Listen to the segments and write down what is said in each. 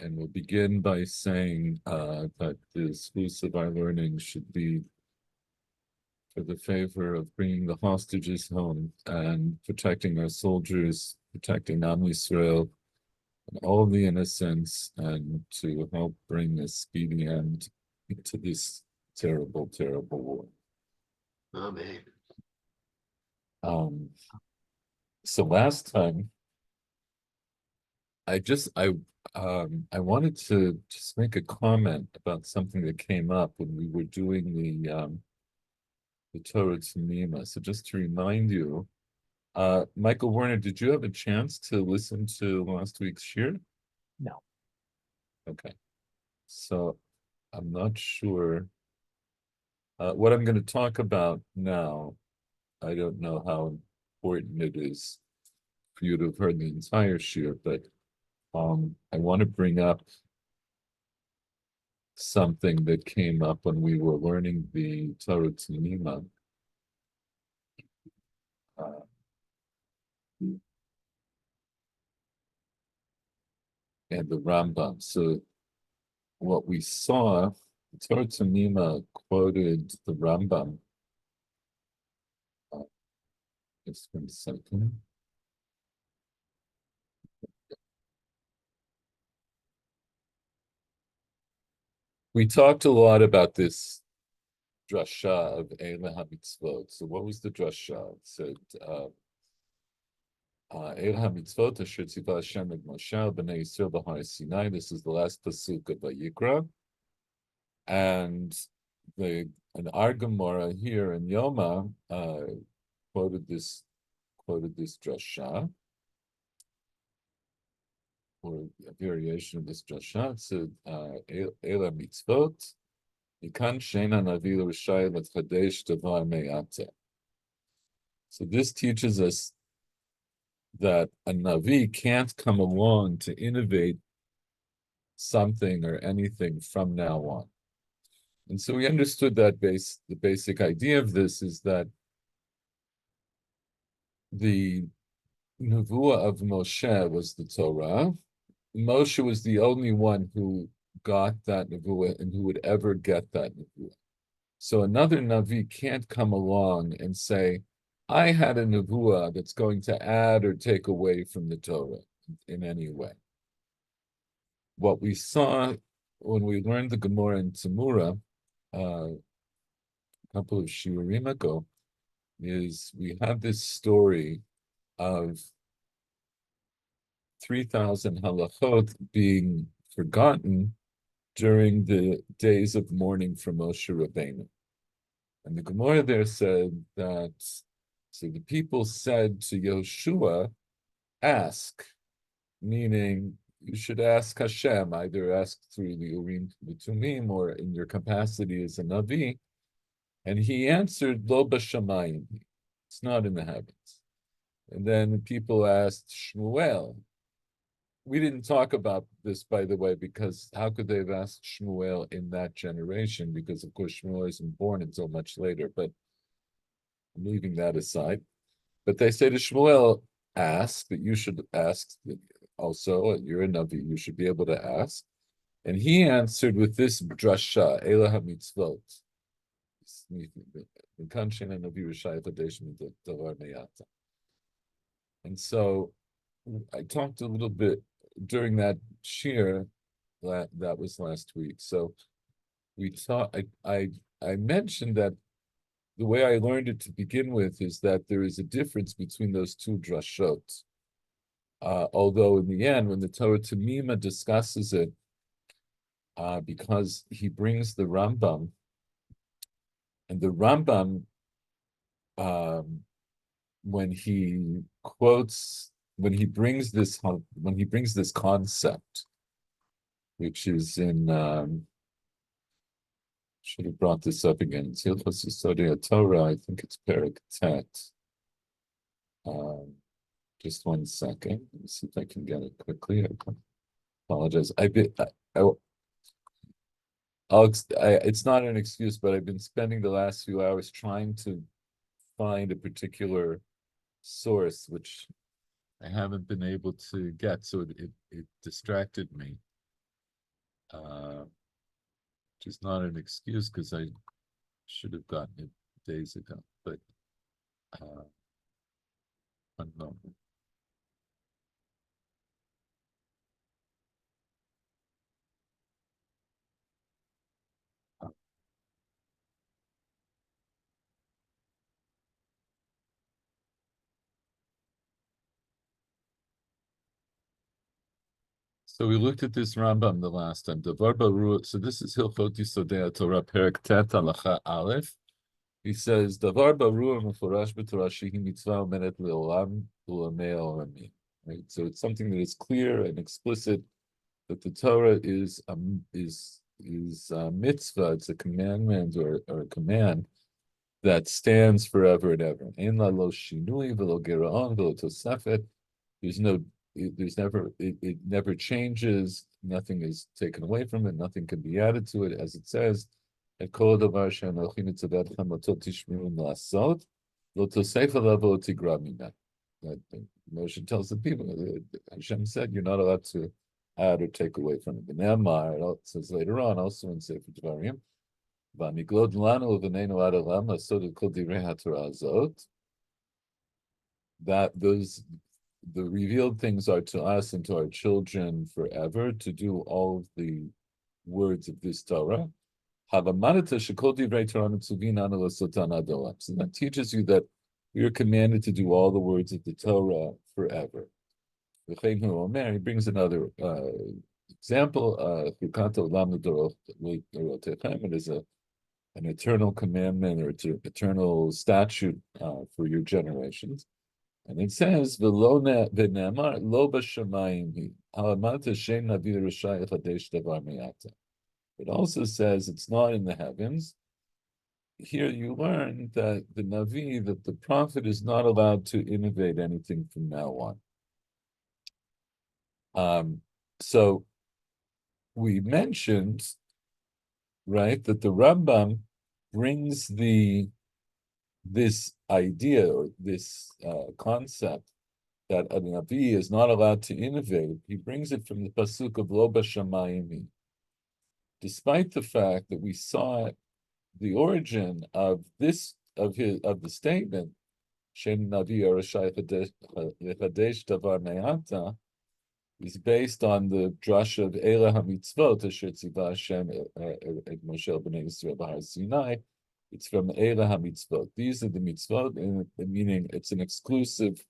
And we'll begin by saying that the exclusive of our learning should be for the favor of bringing the hostages home and protecting our soldiers, protecting Am Yisrael and all the innocents, and to help bring a speedy end to this terrible, terrible war. Amen. So last time, I wanted to just make a comment about something that came up when we were doing the Torah Tanima. So just to remind you, Michael Werner, did you have a chance to listen to last week's shir? No. Okay. So I'm not sure what I'm going to talk about now. I don't know how important it is for you to have heard the entire shir, but I want to bring up something that came up when we were learning the Torah Tanima. And the Rambam. So what we saw, Torah Tanima quoted the Rambam. Just 1 second. We talked a lot about this drasha of Eila HaMitzvot. So what was the drasha? It said, Eila HaMitzvot asher tzivah Hashem et Moshe al b'nei Yisrael b'har Sinai. This is the last pasuk of Vayikra. And our Gemara here in Yoma quoted this drasha, or a variation of this drasha. It said, Eila mitzvot, ikan sheina navi l'rishai l'tchadesh davar me'ata. So this teaches us that a navi can't come along to innovate something or anything from now on. And so we understood that the basic idea of this is that the nevuah of Moshe was the Torah. Moshe was the only one who got that nevuah and who would ever get that nevuah. So another navi can't come along and say, I had a nevuah that's going to add or take away from the Torah in any way. What we saw when we learned the Gemara in Tzimura a couple of shiurim ago is we have this story of 3,000 halachot being forgotten during the days of mourning for Moshe Rabbeinu. And the Gemara there said that, so the people said to Yoshua, ask, meaning you should ask Hashem, either ask through the Urim Tumim or in your capacity as a Navi. And he answered, Lo b'shamayim, it's not in the heavens. And then people asked Shmuel. We didn't talk about this, by the way, because how could they have asked Shmuel in that generation? Because, of course, Shmuel isn't born until much later, but I'm leaving that aside. But they say to Shmuel, ask, that you should ask also, you're a Navi, you should be able to ask. And he answered with this drasha, Eila HaMitzvot. And so I talked a little bit during that shir that was last week. So we thought I mentioned that the way I learned it to begin with is that there is a difference between those two drashot. Although in the end, when the Torah Tamima discusses it, because he brings the Rambam, and the Rambam, when he brings this concept, which is in should have brought this up again. It's Hilchos Yesodei Torah. I think it's Perek Tet. Just 1 second. Let me see if I can get it quickly. I apologize. It's not an excuse, but I've been spending the last few hours trying to find a particular source, which I haven't been able to get, so it distracted me. uh, which is not an excuse because I should have gotten it days ago. But uh, one moment. So we looked at this Rambam the last time. Davar baru. So this is Hilchot Yisodei Torah, Perek Tet, Halacha Aleph. He says, Davar baru mefurash b'Torah shehi mitzvah umenet le'olam u'lamei olamim. Right. So it's something that is clear and explicit that the Torah is a mitzvah. It's a commandment or a command that stands forever and ever. Ein la lo shinui v'lo geraon v'lo tosafet. There's no, it never changes. Nothing is taken away from it. Nothing can be added to it, as it says. Et kol davar she'anochi mitzavetchem otot tishmeru la'asot, lo tosef alav v'lo tigra mimeh. That Moshe tells the people, Hashem said, you're not allowed to add or take away from it. B'ne'amar, it says later on, also in Sefer Devarim, v'amiglod lanu v'neinu ad olam la'asot et kol divrei haTorah azot, that those the revealed things are to us and to our children forever to do all of the words of this Torah. So that teaches you that we are commanded to do all the words of the Torah forever. He brings another example. It is an eternal commandment or eternal statute for your generations. And it says, "V'lo v'ne'amar lo b'shamayim hi halamata shein navi rishai chadesh davar me'ata." It also says it's not in the heavens. Here you learn that the navi, that the prophet, is not allowed to innovate anything from now on. So we mentioned, right, that the Rambam brings this idea or this concept that a Navi is not allowed to innovate. He brings it from the pasuk of Lo B'Shamayim, despite the fact that we saw the origin of the statement Shem Navi Arashai Lechadesh Davar Me'ata is based on the drush of Eila HaMitzvot Asher Tziva Hashem et Moshe B'nei Yisrael B'Har Sinai. It's from Eila HaMitzvot. These are the mitzvot, meaning it's an exclusive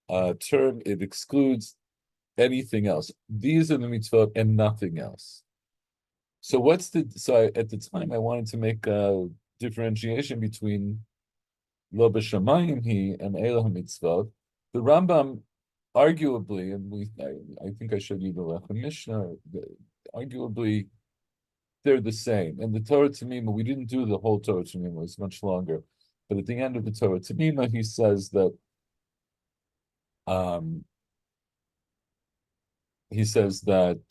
term. It excludes anything else. These are the mitzvot and nothing else. So at the time I wanted to make a differentiation between Lo B'Shamayim Hi and Eila HaMitzvot. The Rambam arguably, and I think I showed you the Lechem Mishnah, arguably they're the same. And the Torah Tamima, we didn't do the whole Torah Tamima, it's much longer. But at the end of the Torah Tamima, he says that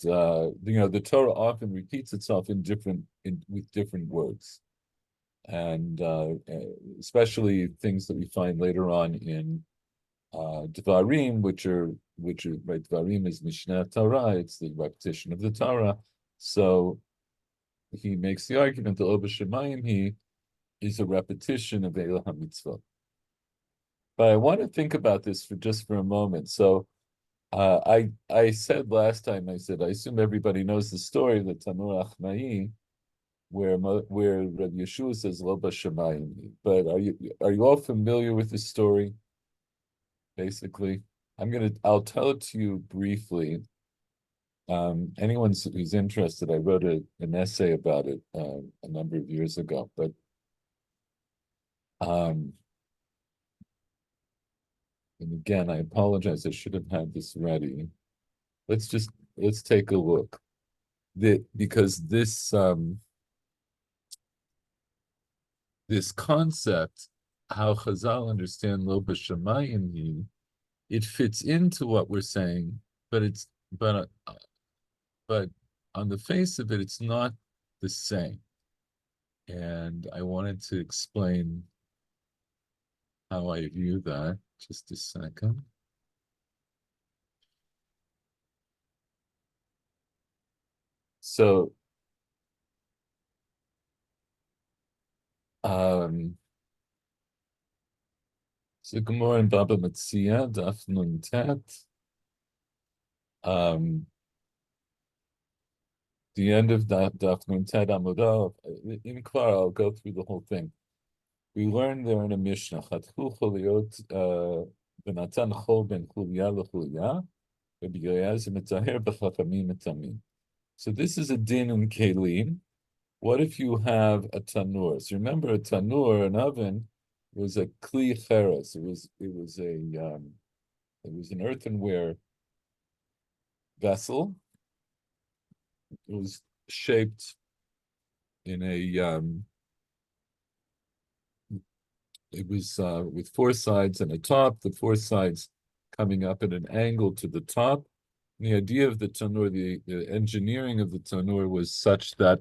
the Torah often repeats itself with different words, and especially things that we find later on in Devarim, which are right. Devarim is Mishnah Torah; it's the repetition of the Torah. So he makes the argument that Lo B'Shamayim Hi is a repetition of Eila HaMitzvot. But I want to think about this for a moment. So I said last time, I assume everybody knows the story of the Tanur Achmai, where Rabbi Yeshua says Lo B'Shamayim Hi. But are you all familiar with the story? Basically, I'll tell it to you briefly. Anyone who's interested, I wrote an essay about it a number of years ago. But and again, I apologize. I should have had this ready. Let's take a look. Because this concept, how Chazal understand Lo B'Shamayim Hi, it fits into what we're saying, but on the face of it, it's not the same. And I wanted to explain how I view that. Just a second. So, um, so Gemara in Baba Metzia, Daf Nun Tet. The end of Daf Nun Tet Amud Aleph. In Klar, I'll go through the whole thing. We learned there in a Mishnah, Chatchu Choliot Benatan Chol Ben Chulia LeChulia, Rabbi Yoaz Metaher B'Chachamim Metamim. So this is a din in Kelim. What if you have a tanur? So remember, a tanur, an oven, was a kli cheres. It was an earthenware vessel. It was shaped in a it was with four sides and a top, the four sides coming up at an angle to the top. And the idea of the tanur, the engineering of the tanur was such that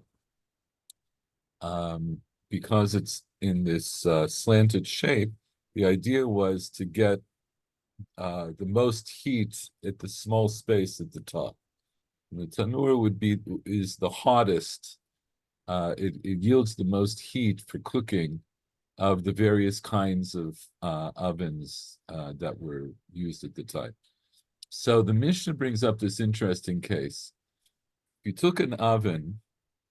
because it's in this slanted shape, the idea was to get the most heat at the small space at the top. And the tanur is the hottest. It yields the most heat for cooking of the various kinds of ovens that were used at the time. So the Mishnah brings up this interesting case. If you took an oven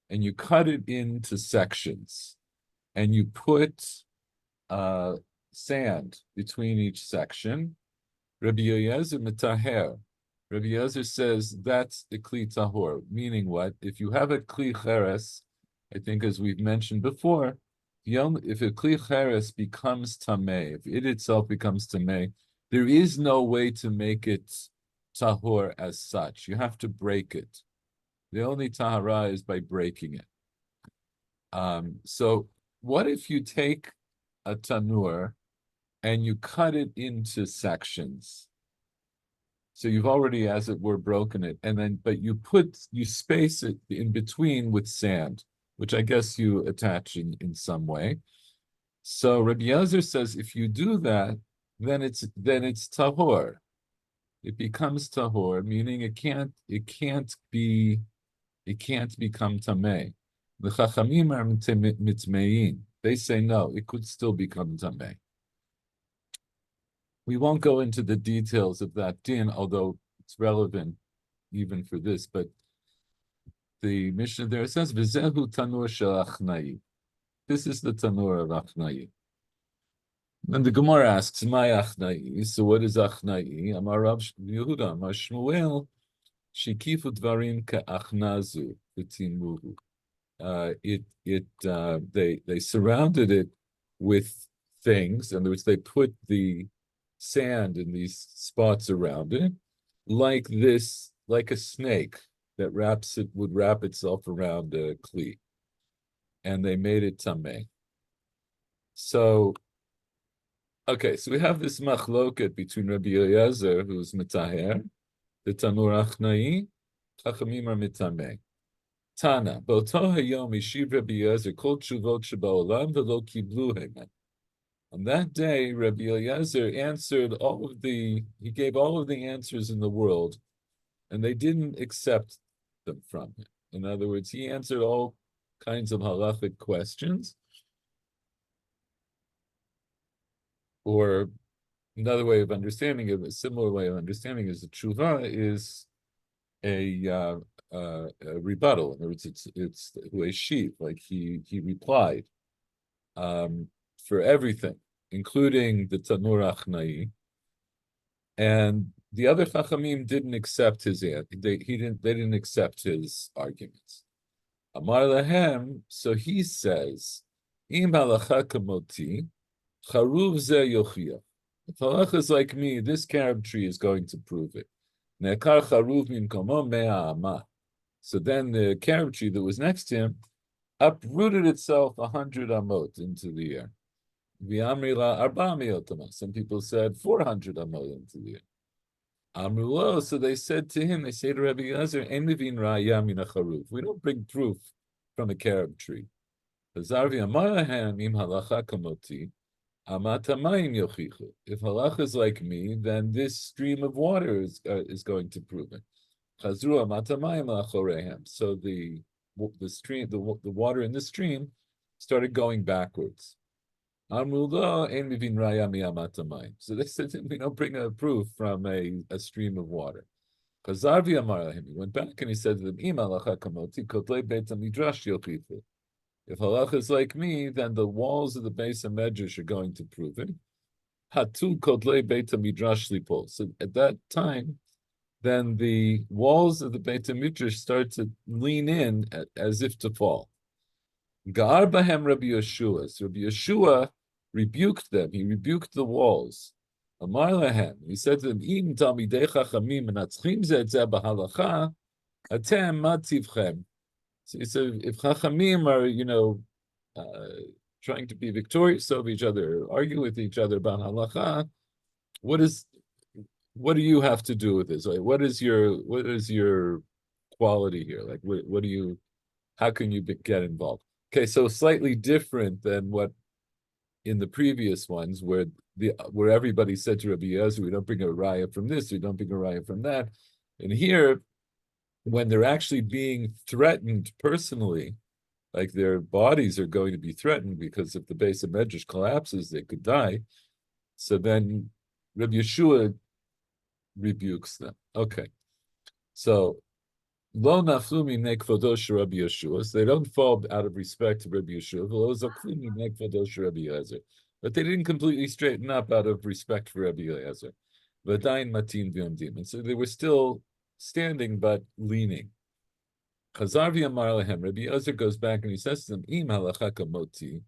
and you cut it into sections, and you put sand between each section, Rabbi Yoaz Metaher. Rabbi Yoaz says that's the kli tahor, meaning what? If you have a kli cheres, I think as we've mentioned before, if a kli cheres becomes tameh, if it itself becomes tameh, there is no way to make it tahor as such. You have to break it. The only tahara is by breaking it. So what if you take a tanur and you cut it into sections? So you've already, as it were, broken it, but you space it in between with sand, which I guess you attach in some way. So Rabbi Yezer says if you do that, then it's tahor. It becomes tahor, meaning it can't become tameh. The Chachamim are mitmein. They say no, it could still become tameh. We won't go into the details of that din, although it's relevant even for this. But the Mishnah there says, "V'zehu tanur shel achnai." This is the tanur of achnai. And the Gemara asks, "My achnai." So what is achnai? Amar Rav Yehuda, Amar Shmuel, shikifu dvarim ka'achnazu v'timuhu. They surrounded it with things. In other words, they put the sand in these spots around it, like a snake that would wrap itself around a kli, and they made it tameh. So, okay, so we have this machloket between Rabbi Eliezer, who's mitaher, the tanur achnai, chachamim are mitameh. Tana, Boto Hayom Yishiv Rabbi Eliezer Kol Tshuvot Shebaolam V'lo Kiblu Hemen. On that day, Rabbi Eliezer he gave all of the answers in the world, and they didn't accept them from him. In other words, he answered all kinds of halachic questions, or another way of understanding it, a similar way of understanding is the tshuva is a rebuttal. In other words, it's a sheep, like he replied for everything, including the Tanur Achnai. And the other Chachamim didn't accept his answer. They didn't accept his arguments. Amar Lahem, so he says, Im halacha kamoti, charuv ze yochiyah. If halacha is like me, this carob tree is going to prove it. Ne'kar charuv min komo mea ama. So then the carob tree that was next to him uprooted itself 100 amot into the air. Some people said 400 amot into the air. Amrulo, so they said to him, they say to Rabbi Eliezer, we don't bring proof from a carob tree. If halacha is like me, then this stream of water is going to prove it. Chazru amatamayim la'achorehem. So the stream, the water in the stream started going backwards. Amru lo ein mivin raya mi'amatamayim. So they said, we don't bring a proof from a stream of water. Chazarvi amar lahem. He went back and he said to them, Im halacha kamoti kotlei beit hamidrash yochifu. If halacha is like me, then the walls of the base of Medrash are going to prove it. Hatu kotlei beit hamidrash lipol. So at that time, then the walls of the Beit HaMidrash start to lean in as if to fall. Ga'ar bahem Rabbi Yeshua. So Rabbi Yeshua rebuked them. He rebuked the walls. Amar lahem. He said to them, Im talmidei chachamim menatzchim ze et ze b'halacha, atem ma tivchem. So he said, if chachamim are, trying to be victorious over each other, argue with each other about halacha, what do you have to do with this? Like, what is your quality here? Like, what do you? How can you get involved? Okay, so slightly different than what in the previous ones, where everybody said to Rabbi Eliezer, we don't bring a raya from this, we don't bring a raya from that. And here, when they're actually being threatened personally, like their bodies are going to be threatened because if the base of Medrash collapses, they could die. So then Rabbi Yeshua rebukes them. Okay, so lo naflu minei kvodo Rabbi Yeshua. So they don't fall out of respect to Rabbi Yeshua. Lo zaklu minei kvodo Rabbi Eliezer. But they didn't completely straighten up out of respect for Rabbi Eliezer. V'dayin matin v'yomdim. And so they were still standing but leaning. Chazar v'yamar lehem. Rabbi Eliezer goes back and he says to them, Im halacha kamoti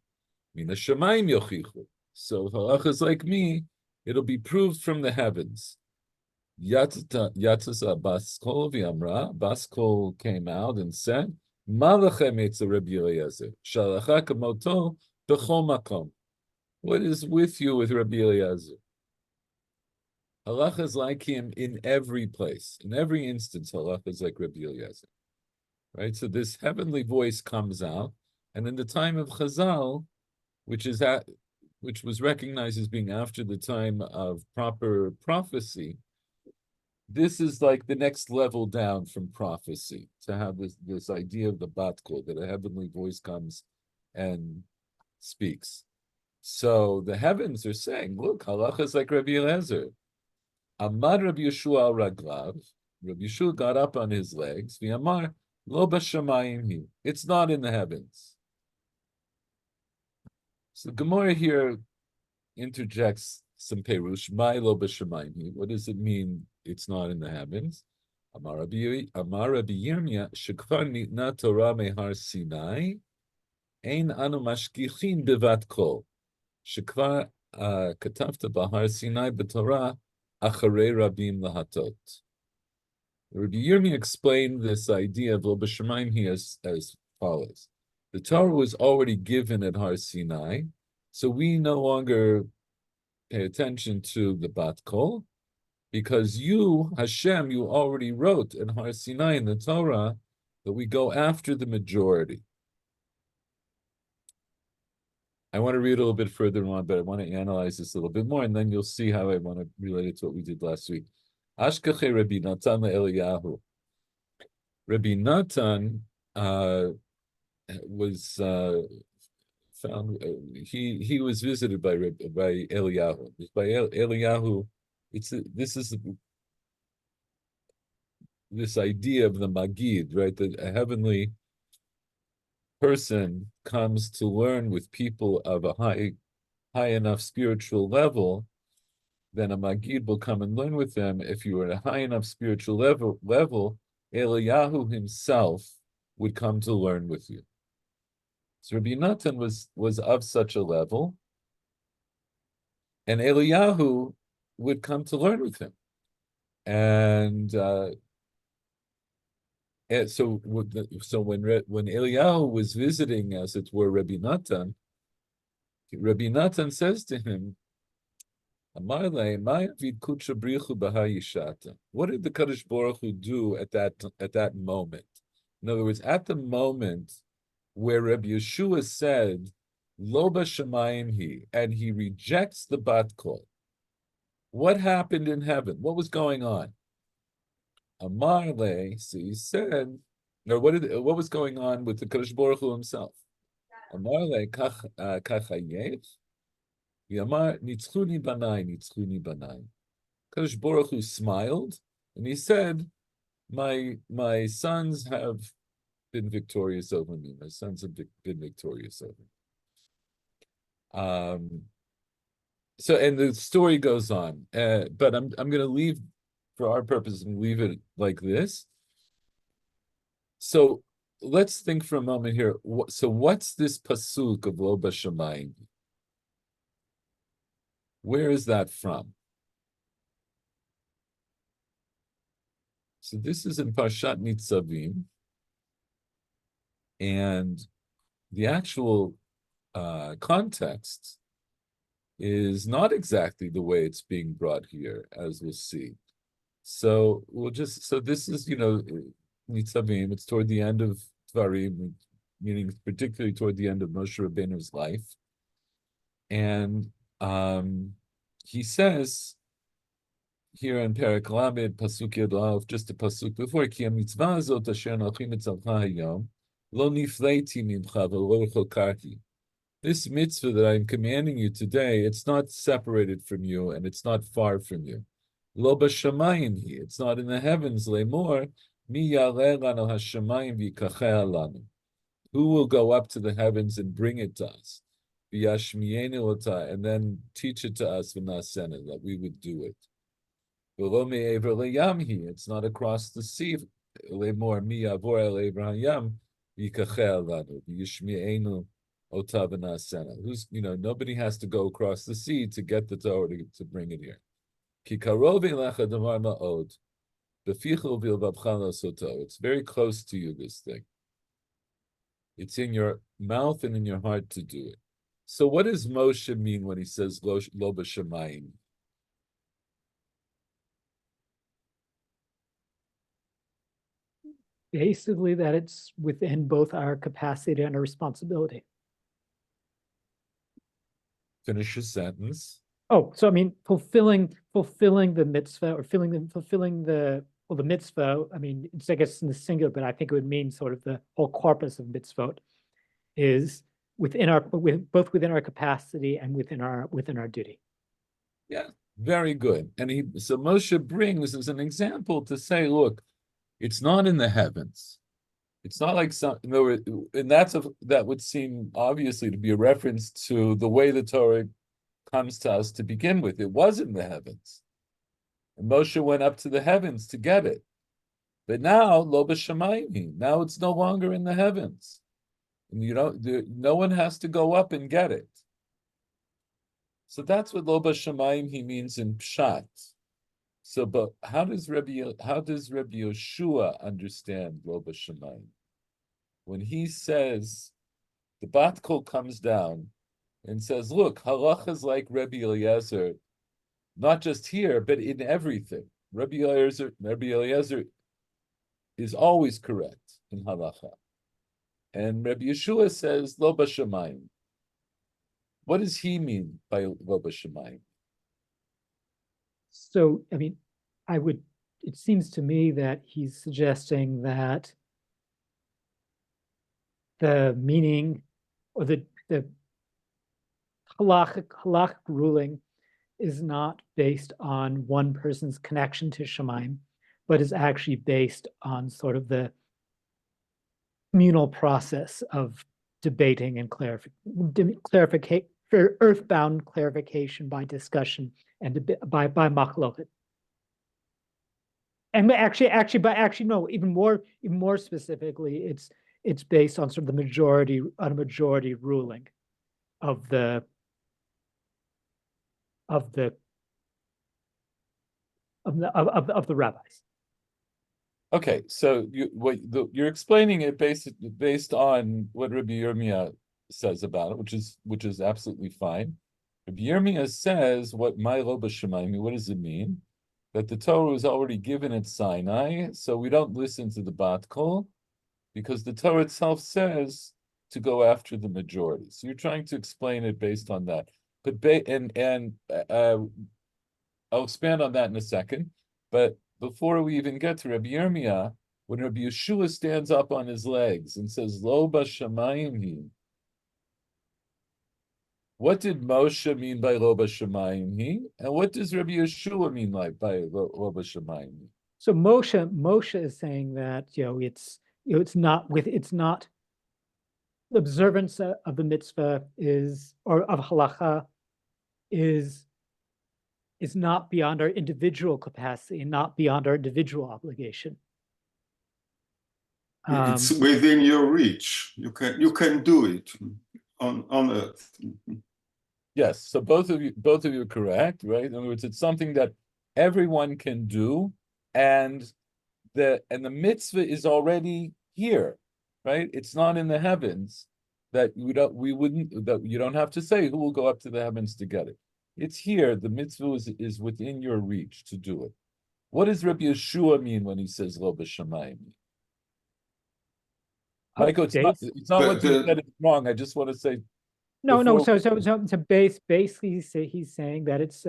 mina shamayim yochichu. So if halacha is like me, it'll be proved from the heavens. Yatzasa Baskol v'amra. Baskol came out and said, Malachem etza Rabbi Eliezer. Shalacha kamoto b'chol makom. What is with you with Rabbi Eliezer? Halacha is like him in every place. In every instance, halacha is like Rabbi Eliezer. Right? So this heavenly voice comes out, and in the time of Chazal, which was recognized as being after the time of proper prophecy, this is like the next level down from prophecy, to have this idea of the bat kol, that a heavenly voice comes and speaks. So the heavens are saying, look, halacha is like Rabbi Eliezer. Amad Rabbi Yeshua al raglav. Rabbi Yeshua got up on his legs. V'amar lo b'shamayim hi. It's not in the heavens. So Gemara here interjects some perush. My lo b'shamayim hi. What does it mean? It's not in the heavens. Amar Rabbi Yirmiyah shekvar nitna Torah mehar Sinai ein anu mashkichin bevat kol shekvar katavta bahar Sinai b'Torah acharei rabim lahatot. Rabbi Yirmiyah explained this idea of lo b'shamayim hi as follows: the Torah was already given at Har Sinai, so we no longer pay attention to the bat kol, because you, Hashem, you already wrote in Har Sinai in the Torah that we go after the majority. I want to read a little bit further on, but I want to analyze this a little bit more, and then you'll see how I want to relate it to what we did last week. Ashkache Rabbi Natan Eliyahu. Rabbi Natan was found. He was visited by Eliyahu. By Eliyahu. This idea of the Magid, right? That a heavenly person comes to learn with people of a high enough spiritual level, then a Magid will come and learn with them. If you are at a high enough spiritual level, Eliyahu himself would come to learn with you. So Rabbi Natan was of such a level, and Eliyahu would come to learn with him. And so when Eliyahu was visiting, as it were, Rabbi Natan says to him, what did the Kadosh Baruch Hu do at that moment? In other words, at the moment where Rabbi Yeshua said, Lo b'shamayim hi, and he rejects the bat kol, what happened in heaven? What was going on? Amar le, so he said, no, what was going on with the Kadosh Baruch Hu himself? Amar le kach hayech, Yamar nitzchuni banai. Kadosh Baruch Hu smiled, and he said, my sons have been victorious over me. My sons have been victorious over me. So, and the story goes on, but I'm going to leave, for our purpose, and leave it like this. So let's think for a moment here. So what's this pasuk of Lo Bashamayim? Where is that from? So this is in Parshat Nitzavim, and the actual context is not exactly the way it's being brought here, as we'll see. So this is, Nitzavim, it's toward the end of Dvarim, meaning particularly toward the end of Moshe Rabbeinu's life. And he says here in Perek Lamed, Pasuk Yod, just a pasuk before, Ki mitzvah zot asher anochi mitzavcha hayom, lo nifleiti mimcha v'lo chokarti. This mitzvah that I'm commanding you today, it's not separated from you and it's not far from you. Lo b'shamayim hi, it's not in the heavens. Lemor mi yaleh lanu hashamayim v'yikacheh lanu. Who will go up to the heavens and bring it to us? V'yashmiyenu ota, and then teach it to us v'nasena, that we would do it. V'lo me'ever leyam hi, it's not across the sea. Lemor mi yavor el ever hayam v'yikacheh lanu v'yashmiyenu. Who's, nobody has to go across the sea to get the Torah to bring it here. It's very close to you, this thing. It's in your mouth and in your heart to do it. So what does Moshe mean when he says lo b'shamayim? Basically, that it's within both our capacity and our responsibility. Finish your sentence. Oh, so I mean, fulfilling the mitzvah, or fulfilling the mitzvah. I mean, it's, I guess, in the singular, but I think it would mean sort of the whole corpus of mitzvot is both within our capacity and within our duty. Yeah, very good. And so Moshe brings as an example to say, look, it's not in the heavens. It's not like and that would seem obviously to be a reference to the way the Torah comes to us to begin with. It was in the heavens, and Moshe went up to the heavens to get it. But now, lo b'shamayim, now it's no longer in the heavens, and no one has to go up and get it. So that's what lo b'shamayim means in pshat. So, but how does Rabbi Yoshua understand lo b'shamayim? When he says, the Bat Kol comes down and says, look, halacha is like Rabbi Eliezer, not just here, but in everything. Rabbi Eliezer is always correct in halacha. And Rabbi Yeshua says, lo b'shamayim. What does he mean by lo b'shamayim? So, I mean, it seems to me that he's suggesting that the meaning or the halachic ruling is not based on one person's connection to Shemaim, but is actually based on sort of the communal process of debating and clarification, for earthbound clarification by discussion and by machloket. And actually, no, even more specifically, it's based on sort of the majority ruling of the rabbis. Okay, so you're explaining it based on what Rabbi Yirmiyah says about it, which is absolutely fine. Rabbi Yirmiyah says, what my lo b'shamayim, what does it mean? That the Torah was already given at Sinai, so we don't listen to the Bat Kol, because the Torah itself says to go after the majority. So you're trying to explain it based on that. But I'll expand on that in a second. But before we even get to Rabbi Yirmiyah, when Rabbi Yeshua stands up on his legs and says, Lo b'shamayim hi, what did Moshe mean by Lo b'shamayim hi? And what does Rabbi Yeshua mean like by Lo b'shamayim hi? So Moshe is saying that, it's not the observance of the mitzvah or of halacha is not beyond our individual capacity and not beyond our individual obligation. It's within your reach. You can do it on earth. Yes, so both of you are correct, right? In other words, it's something that everyone can do, and the mitzvah is already here, right? It's not in the heavens that you don't have to say who will go up to the heavens to get it. It's here. The mitzvah is within your reach to do it. What does Rabbi Yeshua mean when he says Lo b'shamayim? Michael, it's not what you said is wrong. I just want to say. No. So basically, he's saying that it's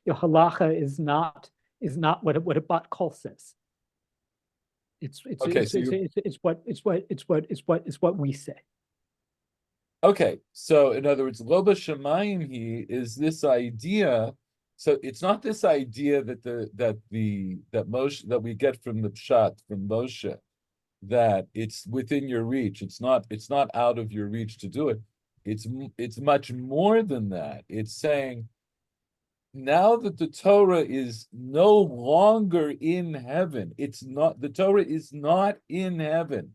halacha is not what a bat kol says. It's what we say. Okay, so in other words, Lo b'shamayim hi is this idea. So it's not this idea that Moshe that we get from the pshat from Moshe, that it's within your reach. It's not out of your reach to do it. It's much more than that. It's saying now that the Torah is no longer in heaven, the Torah is not in heaven.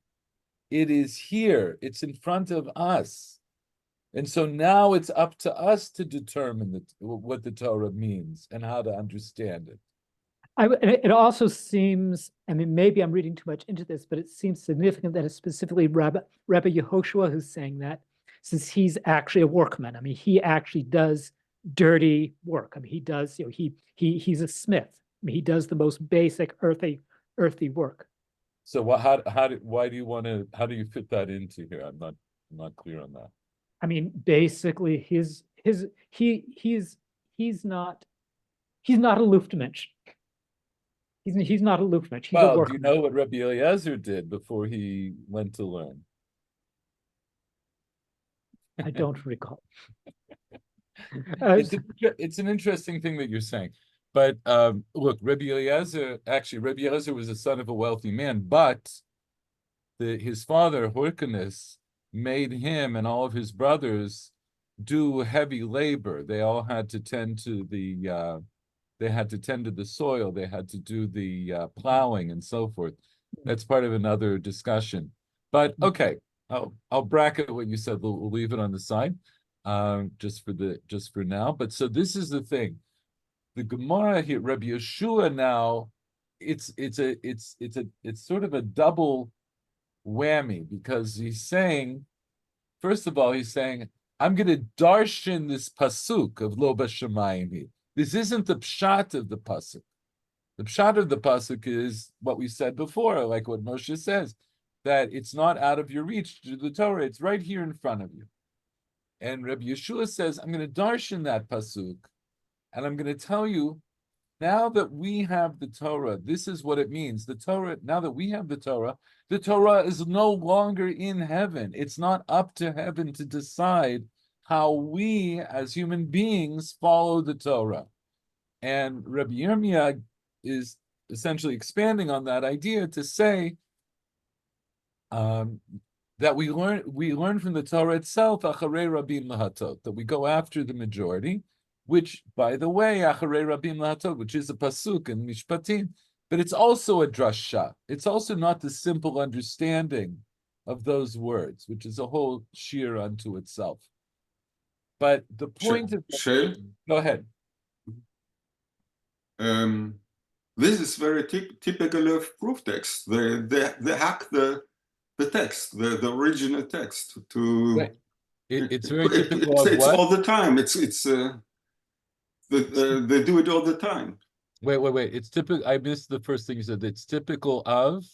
It is here. It's in front of us. And so now it's up to us to determine what the Torah means and how to understand it. It also seems, maybe I'm reading too much into this, but it seems significant that it's specifically Rabbi Yehoshua who's saying that, since he's actually a workman. He actually does dirty work. He does, he's a smith. He does the most basic earthy work. So how do you fit that into here? I'm not clear on that. Basically he's not a Luftmensch. He's not a Luftmensch. He's a workman. Do you know what Rabbi Eliezer did before he went to learn? I don't recall. It's an interesting thing that you're saying. But look, Rabbi Eliezer was the son of a wealthy man, but his father, Hyrcanus, made him and all of his brothers do heavy labor. They all had to tend to the soil. They had to do the plowing and so forth. That's part of another discussion. But okay, I'll bracket what you said. We'll leave it on the side, just for now. But so this is the thing. The Gemara here, Rabbi Yeshua now, it's sort of a double whammy, because he's saying, first of all, I'm going to darshan this pasuk of Lo b'shamayim. This isn't the pshat of the pasuk. The pshat of the pasuk is what we said before, like what Moshe says, that it's not out of your reach to do the Torah. It's right here in front of you. And Rabbi Yeshua says, I'm going to darshan that pasuk, and I'm going to tell you, now that we have the Torah, this is what it means. The Torah, now that we have the Torah is no longer in heaven. It's not up to heaven to decide how we as human beings follow the Torah. And Rabbi Yirmiyah is essentially expanding on that idea to say that we learn from the Torah itself, acharei rabim lahatot, that we go after the majority, which, by the way, acharei rabim lahatot, which is a pasuk in Mishpatim, but it's also a drasha. It's also not the simple understanding of those words, which is a whole shir unto itself. But the point of go ahead. This is very typical of proof text. They hack the text, the original text to. Right. It's very typical of it's what? all the time. They do it all the time. Wait. It's typical. I missed the first thing you said. It's typical of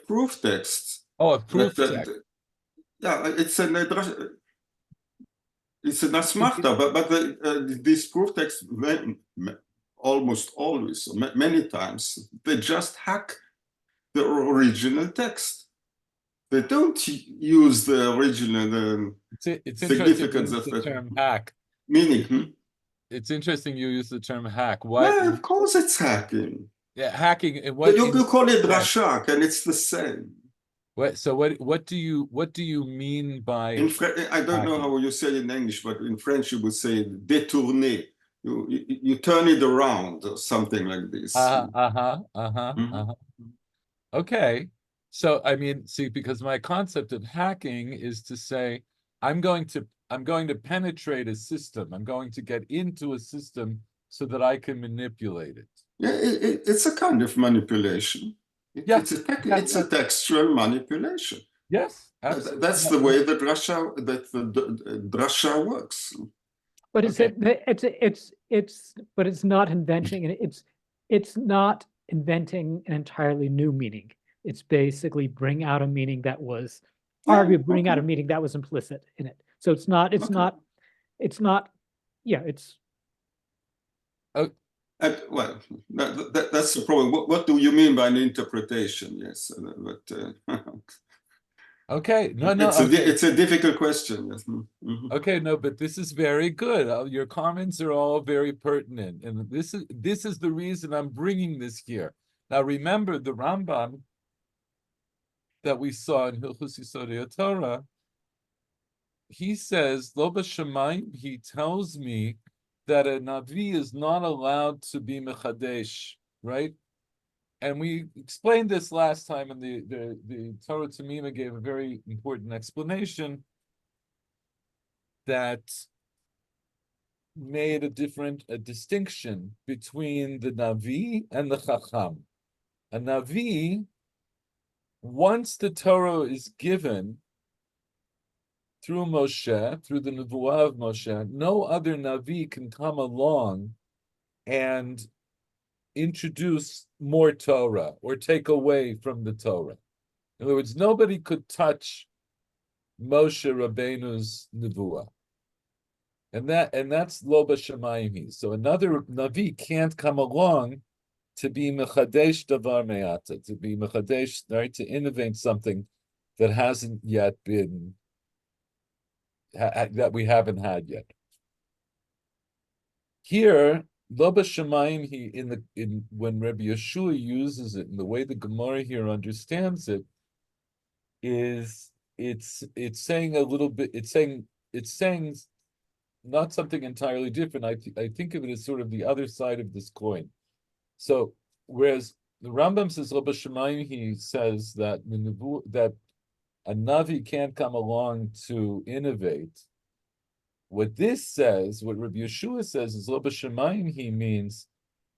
proof text. Oh, a proof text. Yeah, it's an asmachta, but these proof texts almost always, or many times, they just hack the original text. They don't use the original It's interesting you significance use of the the term hack. meaning. It's interesting you use the term hack. Yeah, of course it's hacking. Yeah, hacking. And what You call it yeah. Rashak, and it's the same. So what do you mean by I don't know hacking? how you say it in English, but in French you would say détourner. You turn it around or something like this. Mhm. Okay. So I mean, see, because my concept of hacking is to say, I'm going to penetrate a system. I'm going to get into a system so that I can manipulate it. Yeah, it's a kind of manipulation. Yeah. It's a textual manipulation. Yes, absolutely. That's the way that the drasha works. But but it's not inventing, and it's not inventing an entirely new meaning. It's basically bring out a meaning that was arguably bring out a meaning that was implicit in it. So it's not, yeah, it's. Well, that's the problem. What do you mean by an interpretation? Yes, but Okay, no, it's a difficult question. Yes. Mm-hmm. Okay, no, but this is very good. Your comments are all very pertinent, and this is the reason I'm bringing this here. Now, remember the Rambam that we saw in Hilchos Yisodei Torah. He says, "Lo b'shamayim." He tells me that a navi is not allowed to be mechadesh, right? And we explained this last time, and the Torah Tamima gave a very important explanation that made a distinction between the Navi and the Chacham. A Navi, once the Torah is given through Moshe, through the Nevuah of Moshe, no other Navi can come along and introduce more Torah or take away from the Torah. In other words, nobody could touch Moshe Rabbeinu's Nevuah. And that's lo b'shamayim. So another Navi can't come along to be mechadesh davar me'ata, to be mechadesh, right, to innovate something that hasn't yet been, that we haven't had yet. Here, lo b'shamayim, when Rabbi Yeshua uses it, and the way the Gemara here understands it, is it's saying a little bit, it's saying not something entirely different. I think of it as sort of the other side of this coin. So whereas the Rambam says lo b'shamayim, he says that that a Navi can't come along to innovate. What this says, what Rabbi Yeshua says, is lo b'shamayim, he means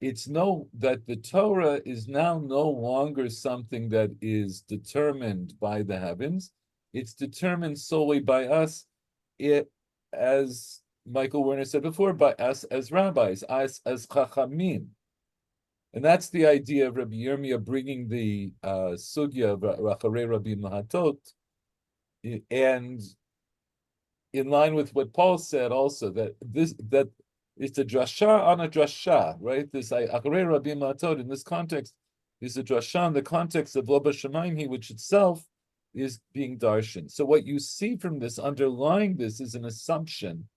that the Torah is now no longer something that is determined by the heavens. It's determined solely by us, as Michael Werner said before, by us as rabbis, us as chachamim. And that's the idea of Rabbi Yirmiyah bringing the sugya of Racharei Rabbi Mahatot, and in line with what Paul said also, that it's a drasha on a drasha, right? This Racharei Rabbi Mahatot in this context is a drasha in the context of lo b'shamayim, which itself is being darshan. So what you see from this, underlying this, is an assumption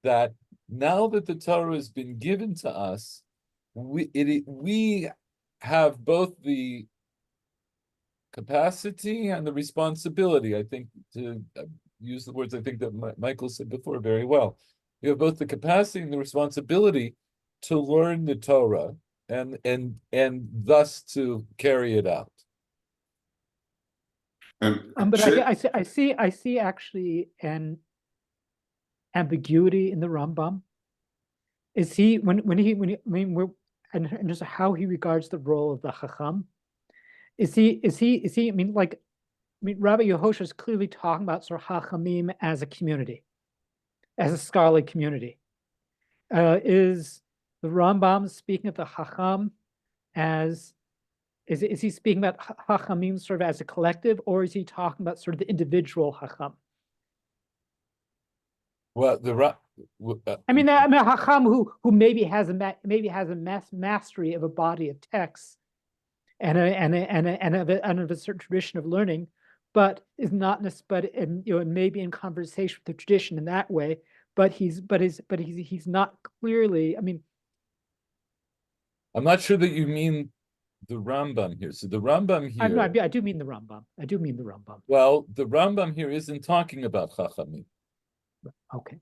that now that the Torah has been given to us, we have both the capacity and the responsibility, I think, to use the words I think that Michael said before very well. We have both the capacity and the responsibility to learn the Torah and thus to carry it out. But I see actually an ambiguity in the Rambam. Is he and just how he regards the role of the Chacham? Is he? I mean, Rabbi Yehoshua is clearly talking about sort of Chachamim as a community, as a scholarly community. Is the Rambam speaking of the Chacham as? Is he speaking about Chachamim sort of as a collective, or is he talking about sort of the individual Chacham? Well, I mean, a Hacham who maybe has a mastery of a body of texts and of a certain tradition of learning, but is not necessarily, and maybe in conversation with the tradition in that way, but he's not clearly. I mean, I'm not sure that you mean the Rambam here. So the Rambam here, I do mean the Rambam. I do mean the Rambam. well, the Rambam here isn't talking about Chachamim. Okay.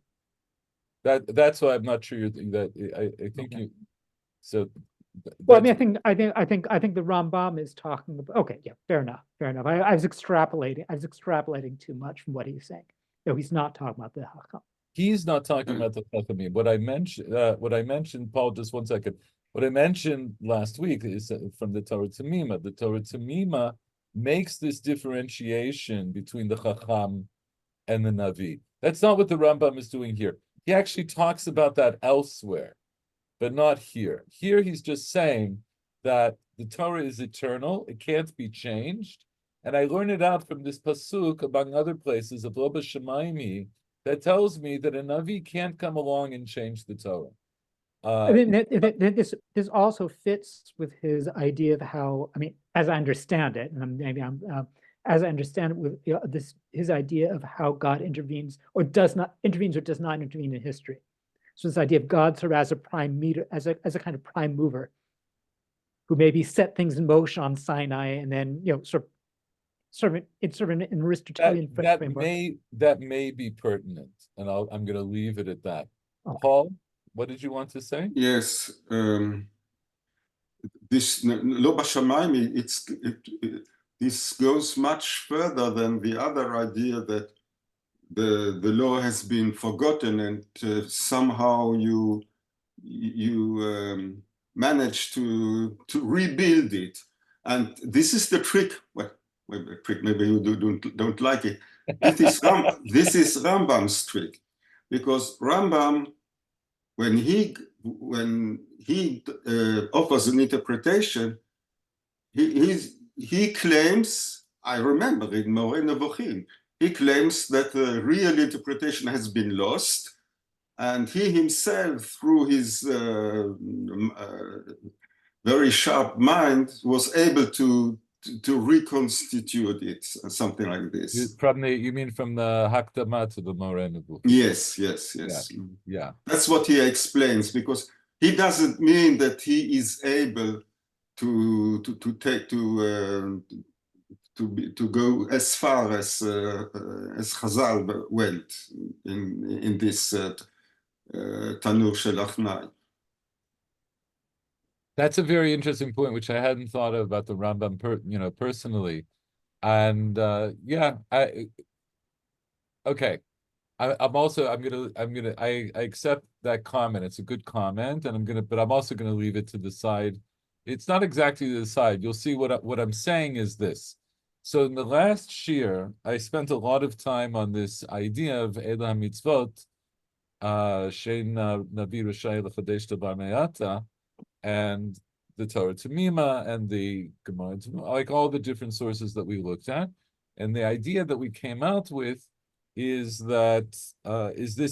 That's why I'm not sure that I think Okay. you. So. Well, I mean, I think the Rambam is talking about. Okay, yeah, fair enough. I was extrapolating too much from what he's saying. No, he's not talking about the Hacham. He's not talking about the Chachamim. What I mentioned, Paul, just 1 second. What I mentioned last week is from the Torah Tamima. The Torah Tamima makes this differentiation between the Chacham and the Navi. That's not what the Rambam is doing here. He actually talks about that elsewhere, but not here. Here he's just saying that the Torah is eternal, it can't be changed. And I learned it out from this pasuk, among other places, of Loba Shemaimi, that tells me that a Navi can't come along and change the Torah. I mean, this also fits with his idea of how, I mean, as I understand it, and as I understand it, with his idea of how God intervenes or does not intervene in history. So this idea of God sort of as a prime meter, as a kind of prime mover, who maybe set things in motion on Sinai, and then sort of an Aristotelian framework. That may be pertinent, and I'm going to leave it at that. Okay. Paul, what did you want to say? Yes, this Lo Bashamayim, this goes much further than the other idea that the law has been forgotten and somehow you manage to rebuild it. And this is the trick. Well, maybe you don't like it. This is Rambam's trick, because Rambam, when he offers an interpretation, he claims, I remember in Moreh Nevuchim, he claims that the real interpretation has been lost, and he himself, through his very sharp mind, was able to reconstitute it, something like this. You mean from the Hakdama to the Moreh Nevuchim? Yes. Yeah. That's what he explains, because he doesn't mean that he is able to go as far as Chazal went in this Tanur Shel Achnai. That's a very interesting point, which I hadn't thought of about the Rambam, personally, and okay. I accept that comment. It's a good comment, and but I'm also gonna leave it to the side. It's not exactly to the side. You'll see what I'm saying is this. So in the last shir, I spent a lot of time on this idea of Elah Mitzvot, Shein Navi Rashai L'Chadesh Davar Me'ata, and the Torah Tamima and the Gemara, like all the different sources that we looked at. And the idea that we came out with is this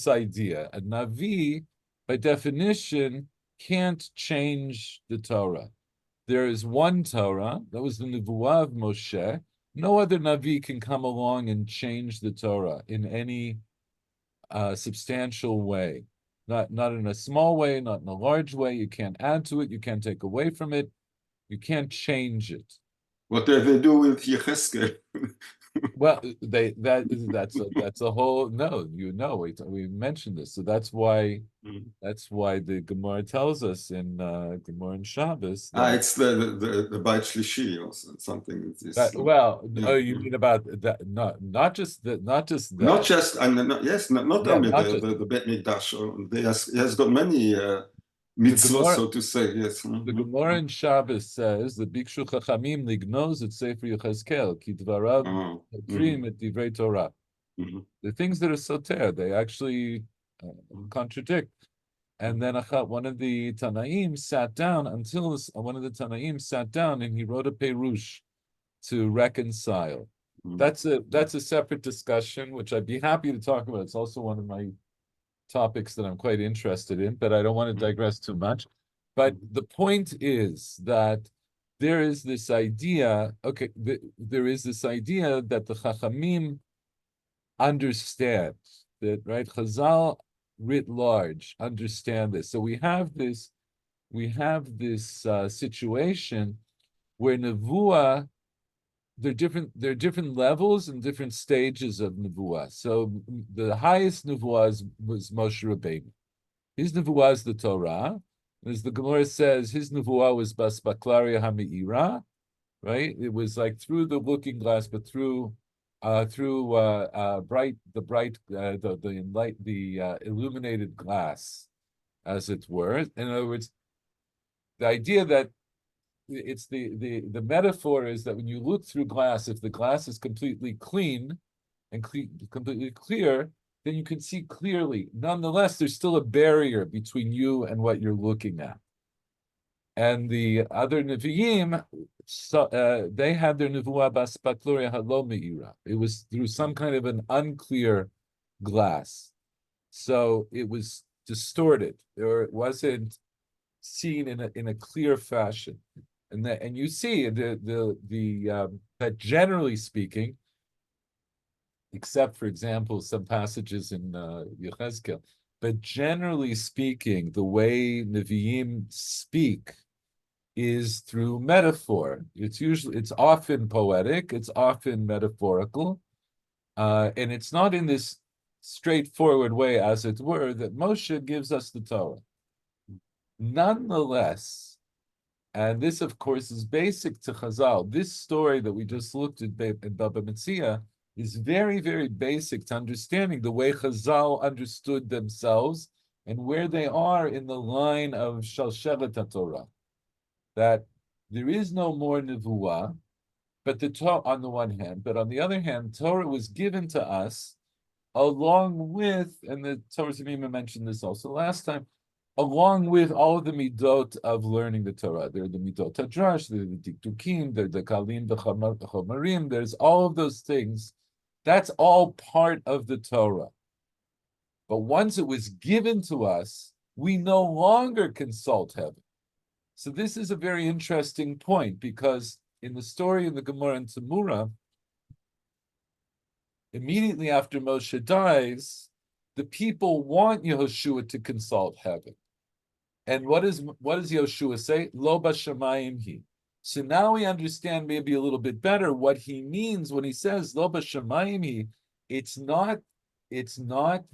idea. A Navi, by definition, can't change the Torah. There is one Torah, that was the Nevuah of Moshe. No other Navi can come along and change the Torah in any substantial way. Not in a small way, not in a large way. You can't add to it. You can't take away from it. You can't change it. What do they do with Yecheskel? Well, that's a whole we mentioned this, so that's why the Gemara tells us in Gemara and Shabbos. It's the Beit Shlishi or something. You mean about that? Not just that. Not just only the Beit Mikdash. He has got many mitzvot, so to say. Yes. The Gemara in Shabbos says the Bikshu Chachamim lignoz et Sefer Yechezkel ki dvarav trim et divrei Torah. The things that are soter, they actually contradict. And then one of the Tanaim sat down and he wrote a perush to reconcile. That's a separate discussion, which I'd be happy to talk about. It's also one of my topics that I'm quite interested in, but I don't want to digress too much. But the point is that there is this idea, there is this idea that the Chachamim understand that, right? Chazal writ large understand this. So we have this situation where nevuah, there are different levels and different stages of nevuah. So the highest nevuah was Moshe Rabbeinu. His nevuah is the Torah. As the Gemara says, his nevuah was Bas Baklaria HaMe'ira, right? It was like through the looking glass, but through illuminated glass, as it were. In other words, the idea that it's the metaphor is that when you look through glass, if the glass is completely clean and completely clear, then you can see clearly. Nonetheless, there's still a barrier between you and what you're looking at. And the other Nevi'im, they had their Nevuah Bas Bakluria Halo Me'ira. It was through some kind of an unclear glass. So it was distorted, or it wasn't seen in a clear fashion. And you see that generally speaking, except for example, some passages in Yechezkel, but generally speaking, the way Nevi'im speak is through metaphor. It's often poetic, it's often metaphorical, and it's not in this straightforward way, as it were, that Moshe gives us the Torah. Nonetheless, and this, of course, is basic to Chazal. This story that we just looked at in Baba Metzia is very, very basic to understanding the way Chazal understood themselves and where they are in the line of Shalshelet HaTorah. That there is no more Nevuah, but the Torah on the one hand, but on the other hand, Torah was given to us along with, and the Torah Zemima mentioned this also last time, along with all of the midot of learning the Torah. There are the midot hadrash, there are the dikdukim, there are the kalim, the chomarim, there's all of those things. That's all part of the Torah. But once it was given to us, we no longer consult heaven. So this is a very interesting point, because in the story in the Gemara in Tamura, immediately after Moshe dies, the people want Yehoshua to consult heaven. And what does Yehoshua say? Lo b'shamayim hi. So now we understand maybe a little bit better what he means when he says Lo b'shamayim hi. It's not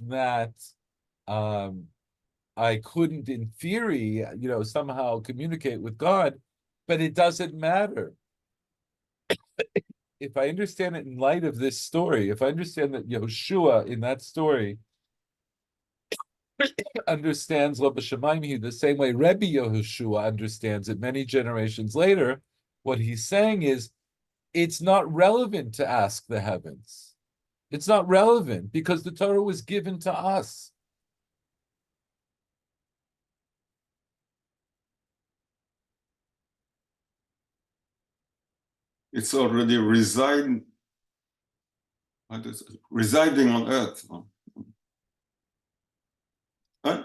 that I couldn't, in theory, somehow communicate with God, but it doesn't matter. If I understand it in light of this story, if I understand that Yehoshua in that story understands Lo b'shamayim the same way Rebbe Yehoshua understands it many generations later, what he's saying is, it's not relevant to ask the heavens. It's not relevant because the Torah was given to us. It's already residing on earth. Huh?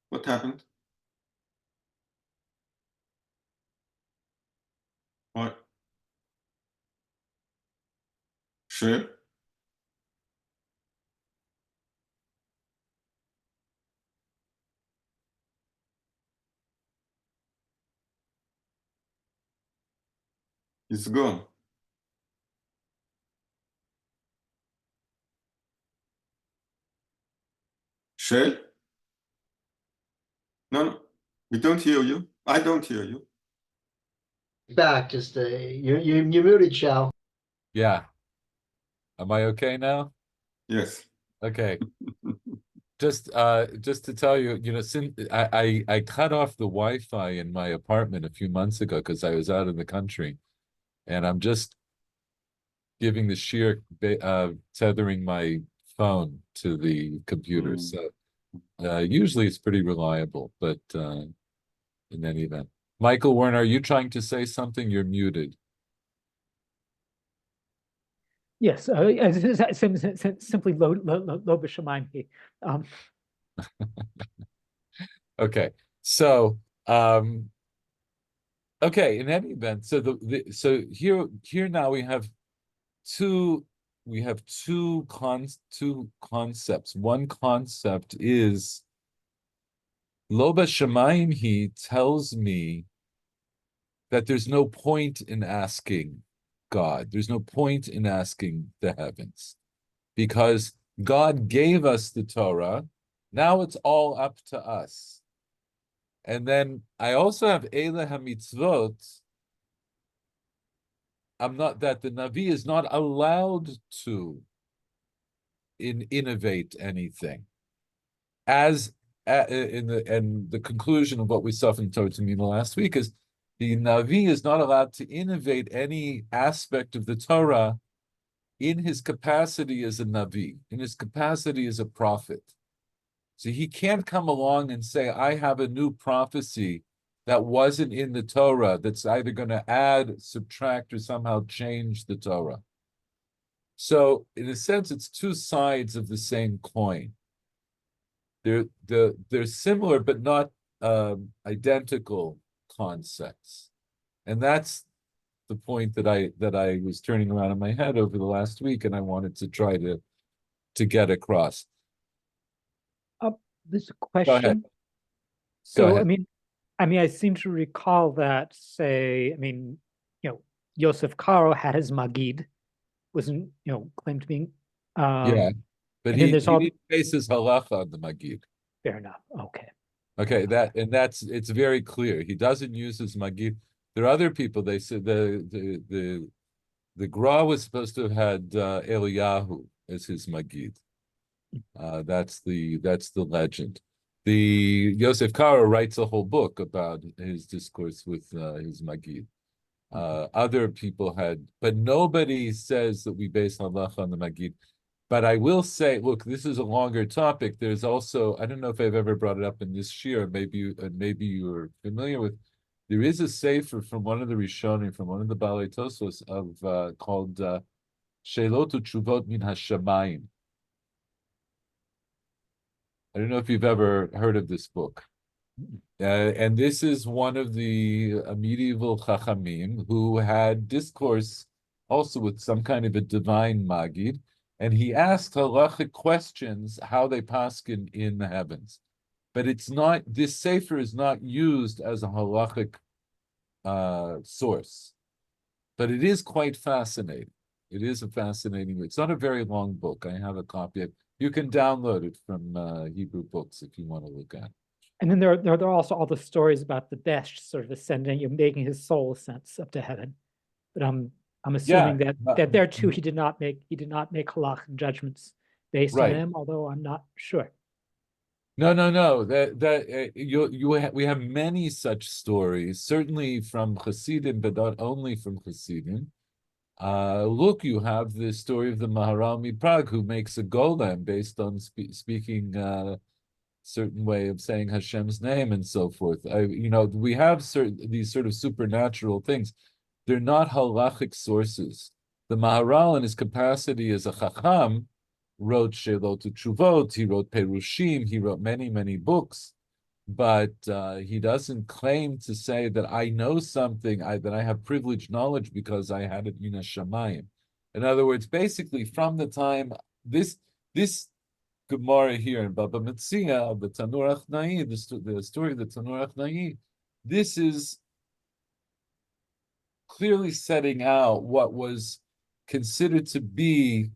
What happened? What? Sure. It's gone. Shell? No, we don't hear you. I don't hear you. Back, just you're muted, Shal. Yeah. Am I okay now? Yes. Okay. Just to tell you, since I cut off the Wi-Fi in my apartment a few months ago because I was out in the country, and I'm just giving the sheer tethering my phone to the computer. So usually it's pretty reliable, but in any event, Michael Warren, are you trying to say something? You're muted. Yes, simply lo b'shamayim hi. Okay, so okay, in any event, so so here now we have two concepts. One concept is Loba Shamayim. He tells me that there's no point in asking God. There's no point in asking the heavens because God gave us the Torah. Now it's all up to us. And then I also have Eile HaMitzvot. I'm not that the Navi is not allowed to innovate anything. As in the conclusion of what we saw from Torah Tamina last week is the Navi is not allowed to innovate any aspect of the Torah in his capacity as a Navi, in his capacity as a prophet. So he can't come along and say, I have a new prophecy that wasn't in the Torah that's either going to add, subtract, or somehow change the Torah. So in a sense, it's two sides of the same coin. They're similar but not identical concepts. And that's the point that I was turning around in my head over the last week, and I wanted to try to get across. There's a Go ahead. question. So, ahead. I seem to recall that, say, Yosef Karo had his Magid, wasn't, claimed to be. Yeah, but and then he there's all didn't base his halacha on the Magid. fair enough. Okay. Okay, it's very clear. He doesn't use his Magid. There are other people. They said the Gra was supposed to have had Eliyahu as his Magid. That's the legend. The Yosef Karo writes a whole book about his discourse with his Magid. Other people had, but nobody says that we base halacha on the Magid. But I will say, look, this is a longer topic. There's also, I don't know if I've ever brought it up in this shir, maybe you're familiar with. There is a sefer from one of the Rishonim, from one of the Balei Tosos of called Shelot Utshuvot Min Hashamayim. I don't know if you've ever heard of this book. And this is one of the medieval Chachamim who had discourse also with some kind of a divine Magid, and he asked halachic questions how they paskin in the heavens. But it's not, this sefer is not used as a halachic source, but it is quite fascinating. It is a fascinating, it's not a very long book. I have a copy of, you can download it from Hebrew Books if you want to look at it. And then there are also all the stories about the Besh sort of ascending, making his soul ascent up to heaven. But I'm assuming that there too he did not make halachic judgments based on right. them, although I'm not sure. No. We have many such stories, certainly from Hasidim, but not only from Hasidim. Look, you have the story of the Maharal Prague who makes a golem based on speaking certain way of saying Hashem's name and so forth. We have these sort of supernatural things. They're not halachic sources. The Maharal, in his capacity as a Chacham, wrote Shelot Utshuvot, he wrote Perushim, he wrote many books, but he doesn't claim to say that I know something, that I have privileged knowledge because I had it Mina Shamayim. In other words, basically from the time this Gemara here in Baba Metzia of the Tanur Achnai, the story of the Tanur Achnai, this is clearly setting out what was considered to be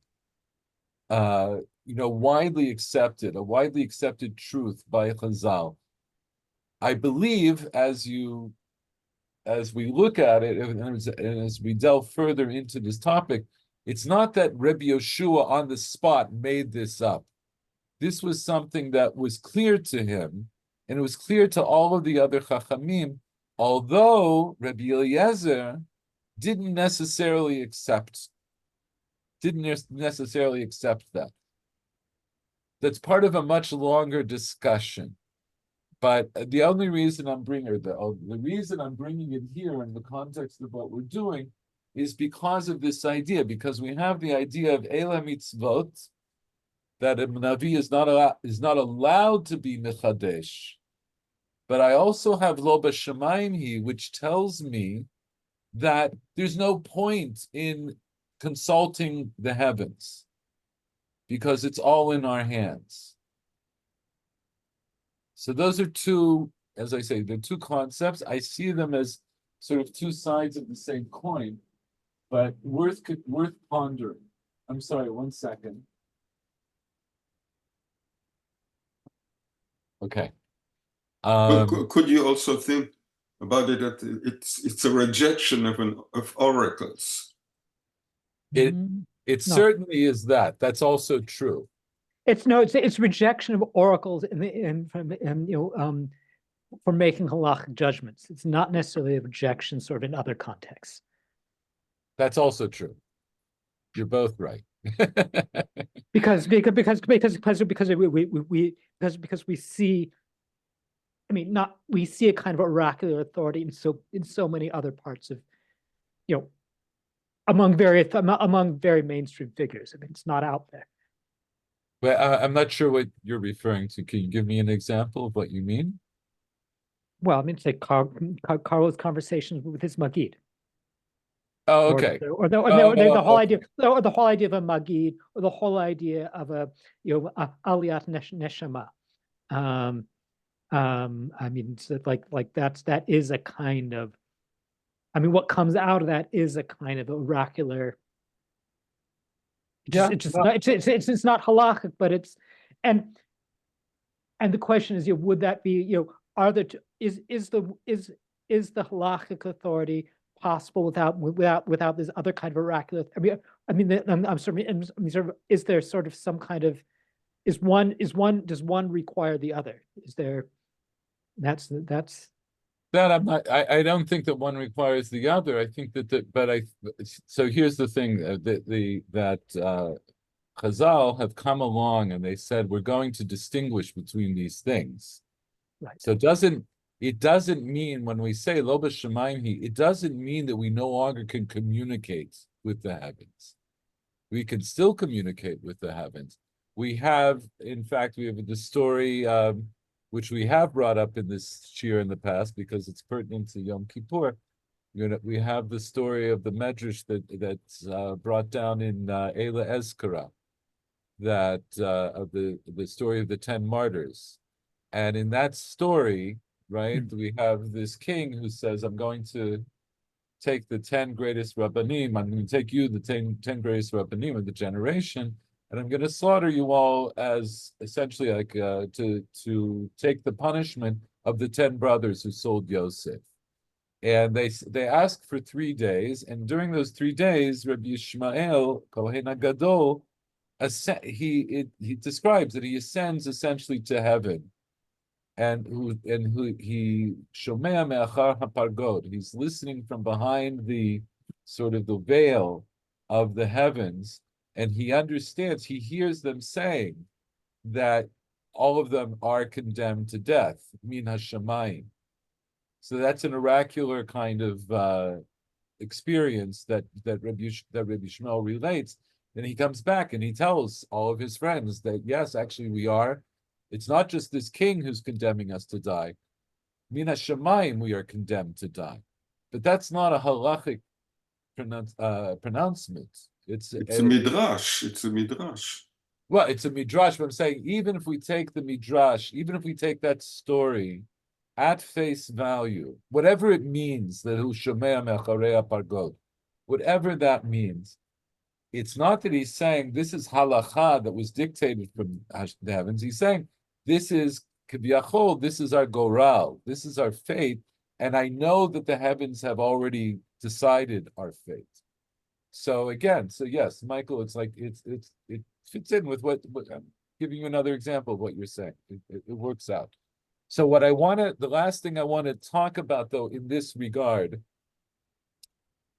widely accepted, a widely accepted truth by Chazal. I believe as we look at it, and as we delve further into this topic, it's not that Rebbe Yoshua on the spot made this up. This was something that was clear to him, and it was clear to all of the other Chachamim, although Rebbe Eliezer didn't necessarily accept that. That's part of a much longer discussion. But the only reason I'm bringing it here in the context of what we're doing is because of this idea, because we have the idea of Eila Mitzvot, that a Navi is not allowed to be Mechadesh. But I also have Lo B'Shamayim, which tells me that there's no point in consulting the heavens because it's all in our hands. So those are two, as I say, they're two concepts. I see them as sort of two sides of the same coin, but worth pondering. I'm sorry, 1 second. Okay. Could you also think about it that it's a rejection of oracles? It No. certainly is that. That's also true. It's rejection of oracles for making halachic judgments. It's not necessarily a rejection sort of in other contexts. That's also true. You're both right. Because we see, I mean, we see a kind of oracular authority in so many other parts of, among very mainstream figures. I mean, it's not out there. But I'm not sure what you're referring to. Can you give me an example of what you mean? Well, I mean, it's like Carlo's conversations with his Magid. Oh, okay. Or the whole idea, or the whole idea of a Magid, or the whole idea of a Aliyat Neshama. I mean, so that is a kind of, I mean, what comes out of that is a kind of oracular. It's not halachic, but it's, and the question is, would that be, is the halachic authority possible without this other kind of oracular? I'm sorry. Is there sort of some kind of, does one require the other? Is there? That's that I'm not. I don't think that one requires the other. I think that so here's the thing that Chazal have come along and they said we're going to distinguish between these things. right. So it doesn't mean when we say Lo B'Shamayim, it doesn't mean that we no longer can communicate with the heavens. We can still communicate with the heavens. We have the story which we have brought up in this shir in the past because it's pertinent to Yom Kippur. We have the story of the Medrash that's brought down in Eila Ezkara, that of the story of the 10 martyrs. And in that story, right, we have this king who says, I'm going to take the 10 greatest Rabbanim, I'm going to take you, the 10 greatest Rabbanim of the generation, and I'm going to slaughter you all as essentially like to take the punishment of the 10 brothers who sold Yosef. And they ask for 3 days, and during those 3 days, Rabbi Yishmael, Kohen HaGadol, he describes that he ascends essentially to heaven. And he shomea me'achar hapargod. He's listening from behind the sort of the veil of the heavens, and he understands. He hears them saying that all of them are condemned to death, min hashamayim. So that's an oracular kind of experience that Rabbi Shmuel relates. And he comes back and he tells all of his friends that yes, actually we are. It's not just this king who's condemning us to die. Min hashamayim, we are condemned to die. But that's not a halachic pronouncement. It's a midrash. It's a midrash. Well, it's a midrash, but I'm saying even if we take the midrash, even if we take that story at face value, whatever it means, that hu shomea me'acharei pargod, whatever that means, it's not that he's saying this is halacha that was dictated from the heavens. He's saying this is kiviyachol, this is our goral, this is our fate, and I know that the heavens have already decided our fate. So again, yes, Michael, it's like it fits in with what I'm giving you another example of what you're saying. It works out. So the last thing I want to talk about though in this regard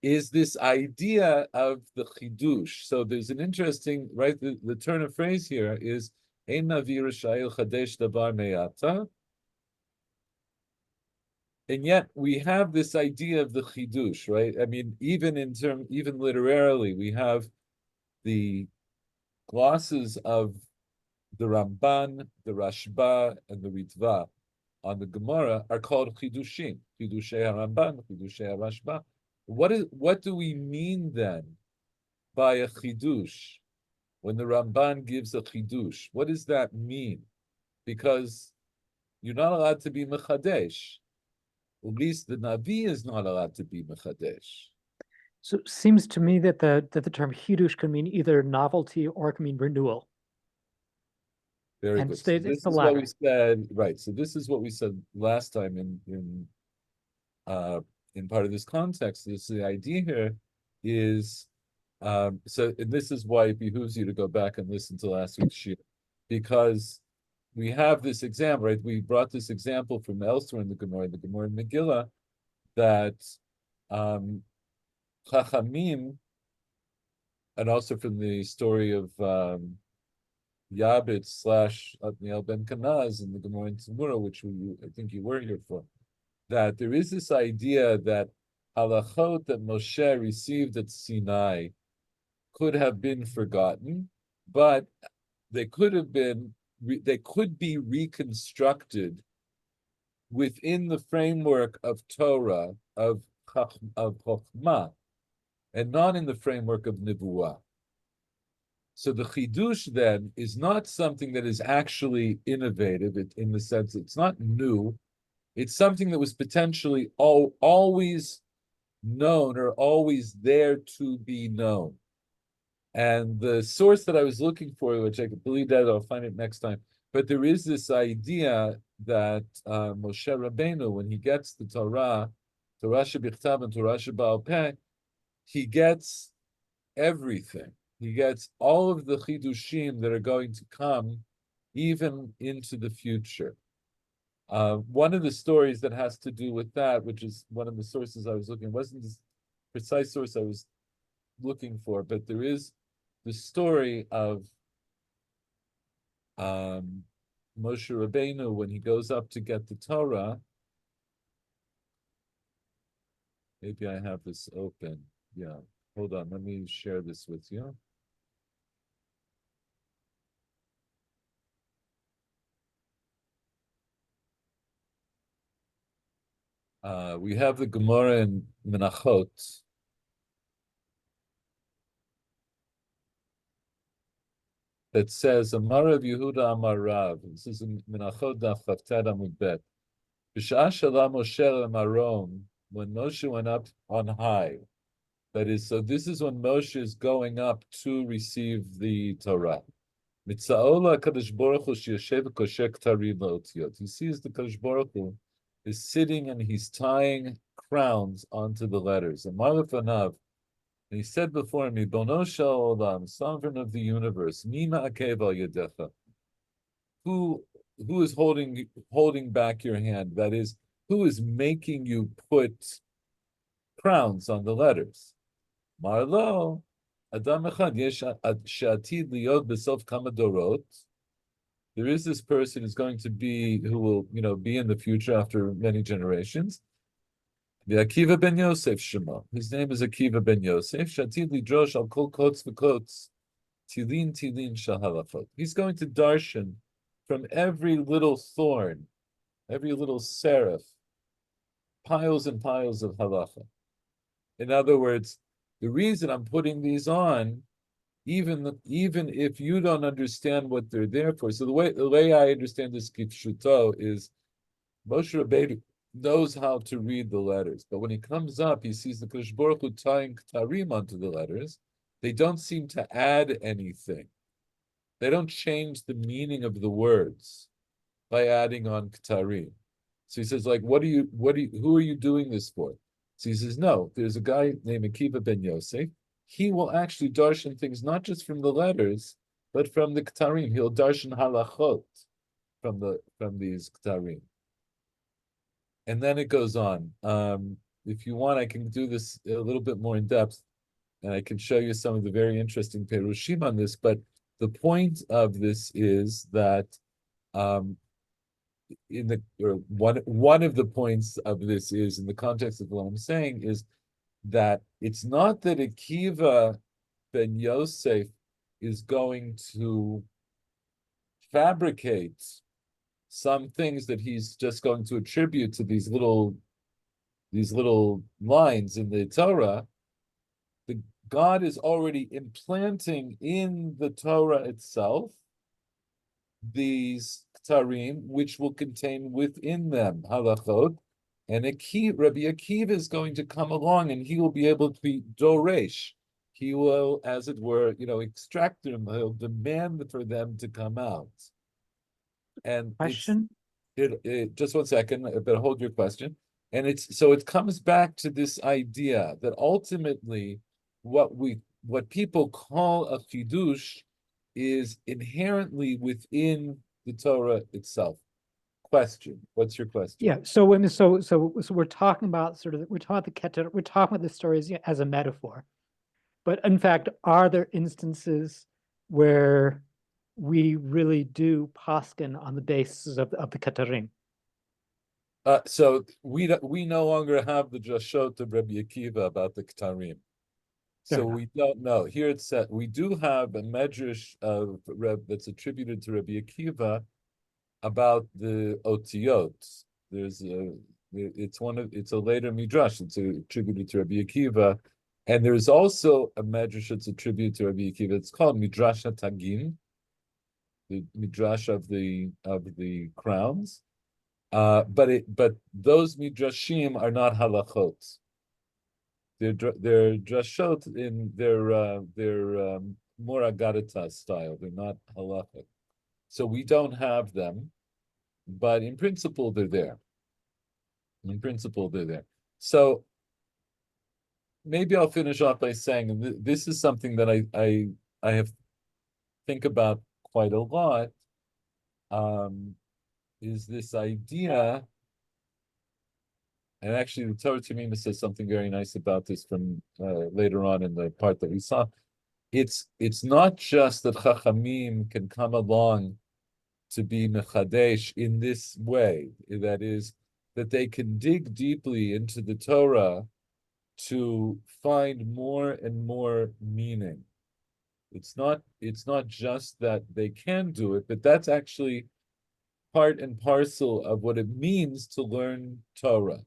is this idea of the chidush. So there's an interesting, right, the turn of phrase here is Ein Navi Rishayil Chadesh Davar Me'ata. And yet we have this idea of the chidush, right? I mean, even literarily, we have the glosses of the Ramban, the Rashba, and the Ritva on the Gemara are called chidushim, chidushei Ramban, chidushei Rashba. What do we mean then by a chidush when the Ramban gives a chidush? What does that mean? Because you're not allowed to be mechadesh. At least the Navi is not allowed to be mechadesh. So it seems to me that the term hidush can mean either novelty or it can mean renewal. Very And good. So stated this the is what we latter. said, right? So this is what we said last time in part of this context. Is the idea here is so and this is why it behooves you to go back and listen to last week's shir, because we have this example, right? We brought this example from elsewhere in the Gemara in Megillah, that Chachamim, and also from the story of Yabit / Otniel ben Kanaz in the Gemara in Tzimura, which I think you were here for, that there is this idea that halachot that Moshe received at Sinai could have been forgotten, but they could be reconstructed within the framework of Torah, of Chokhmah, and not in the framework of Nevuah. So the chidush then is not something that is actually innovative in the sense it's not new. It's something that was potentially always known or always there to be known. And the source that I was looking for, which I believe that I'll find it next time, but there is this idea that Moshe Rabbeinu, when he gets the Torah Shebichtav and Torah Sheba'al Peh, he gets everything. He gets all of the chidushim that are going to come even into the future. One of the stories that has to do with that, which is one of the sources I was looking, wasn't the precise source I was looking for, but there is the story of Moshe Rabbeinu when he goes up to get the Torah. Maybe I have this open. Yeah, hold on. Let me share this with you. We have the Gemara in Menachot. That says, Amar Rav Yehuda Amar Rav. This is in Menachot Daf Chavted Amud Bet. B'sha'ah shala Moshe leMarom, when Moshe went up on high. That is, so this is when Moshe is going up to receive the Torah. Mitza'ola Kadosh Baruch Hu sheyoshev koshek tarim la'otiyot. He sees the Kadosh Baruch Hu is sitting and he's tying crowns onto the letters. Amar lefanav. And he said before me, Bono shel olam, sovereign of the universe, Mima akev al yadecha. Who is holding back your hand? That is, who is making you put crowns on the letters? Marlo, Adam echad yesh she'atid liot b'sof kama dorot. There is this person who will be in the future after many generations. The Akiva ben Yosef Shema. His name is Akiva ben Yosef. Shatid lidrosh al kol kots v'kots. Tilin shahalafot. He's going to darshan from every little thorn, every little seraph, piles and piles of halacha. In other words, the reason I'm putting these on, even if you don't understand what they're there for. So the way I understand this kipshuto is Moshe Rabbeinu knows how to read the letters, but when he comes up, he sees the Kadosh Baruch Hu tying ktarim onto the letters. They don't seem to add anything. They don't change the meaning of the words by adding on ktarim. So he says, like, who are you doing this for? So he says, no, there's a guy named Akiva ben Yosef. He will actually darshan things not just from the letters, but from the ktarim. He'll darshan halachot from these ktarim. And then it goes on. If you want, I can do this a little bit more in depth, and I can show you some of the very interesting perushim on this. But the point of this is that one of the points of this is, in the context of what I'm saying, is that it's not that Akiva ben Yosef is going to fabricate some things that he's just going to attribute to these little lines in the Torah, God is already implanting in the Torah itself these ktarim, which will contain within them halachot, and Rabbi Akiva is going to come along, and he will be able to be doresh. He will, as it were, extract them. He'll demand for them to come out. And Question? just 1 second, but hold your question. And it comes back to this idea that ultimately what people call a chidush is inherently within the Torah itself. Question. What's your question? Yeah. So we're talking about we're talking about the stories as a metaphor, but in fact, are there instances where we really do paskin on the basis of the katarim? So we no longer have the Drashot of Rabbi Akiva about the Ktarim. So we don't know. Here it said we do have a medrash of that's attributed to Rabbi Akiva about the Otiyot. It's a later midrash. It's attributed to Rabbi Akiva, and there's also a medrash that's attributed to Rabbi Akiva. It's called Midrash HaTagim, the midrash of the crowns. But those midrashim are not halachot. They're drashot in their more agadita style. They're not halachic. So we don't have them, but in principle they're there. In principle they're there. So maybe I'll finish off by saying this is something that I have think about quite a lot. Is this idea, and actually the Torah Tamima says something very nice about this from later on in the part that we saw. It's not just that Chachamim can come along to be mechadesh in this way, that is, that they can dig deeply into the Torah to find more and more meaning. It's not just that they can do it, but that's actually part and parcel of what it means to learn Torah.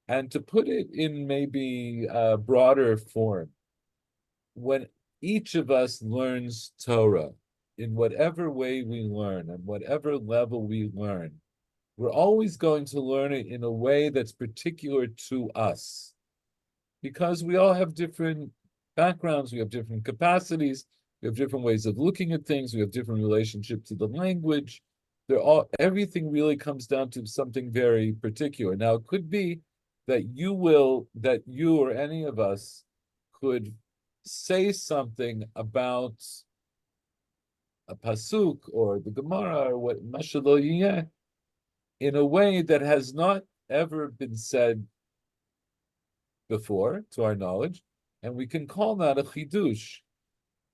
And to put it in maybe a broader form, when each of us learns Torah, in whatever way we learn, and whatever level we learn, we're always going to learn it in a way that's particular to us. Because we all have different backgrounds, we have different capacities, we have different ways of looking at things, we have different relationship to the language. Everything really comes down to something very particular. Now, it could be that you or any of us could say something about a pasuk or the Gemara or what mashalo yiyeh in a way that has not ever been said before, to our knowledge, and we can call that a chidush.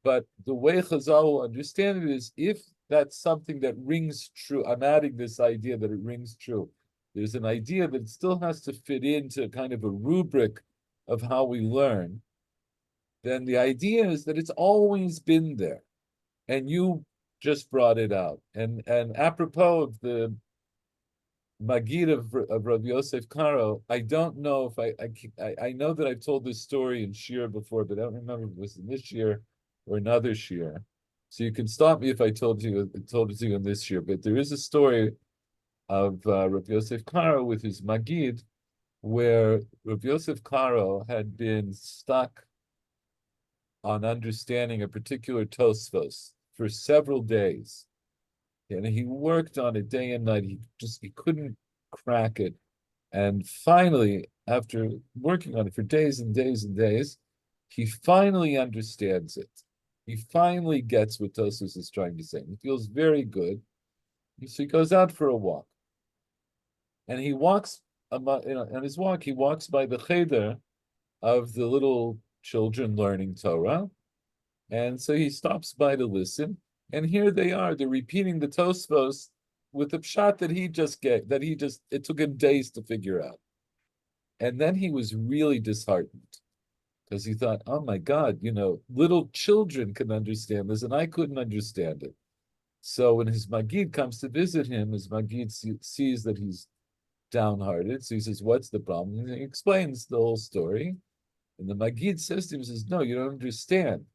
But the way Chazal will understand it is if that's something that rings true. I'm adding this idea that it rings true. There's an idea that it still has to fit into kind of a rubric of how we learn. Then the idea is that it's always been there, and you just brought it out. And apropos of the Magid of Rabbi Yosef Karo, I don't know if I know that I've told this story in Shir before, but I don't remember if it was in this year or another Shir. So you can stop me if I told it to you in this year. But there is a story of Rabbi Yosef Karo with his Magid, where Rabbi Yosef Karo had been stuck on understanding a particular Tosfos for several days. And he worked on it day and night. He couldn't crack it. And finally, after working on it for days and days and days, he finally understands it. He finally gets what Tosfos is trying to say. He feels very good. So he goes out for a walk. And he walks, on his walk, he walks by the cheder of the little children learning Torah. And so he stops by to listen. And here they are. They're repeating the Tosfos with the pshat that he just get, it took him days to figure out. And then he was really disheartened because he thought, oh my God, little children can understand this and I couldn't understand it. So when his Magid comes to visit him, his Magid sees that he's downhearted. So he says, "What's the problem?" And he explains the whole story. And the Magid says to him, says, "No, you don't understand.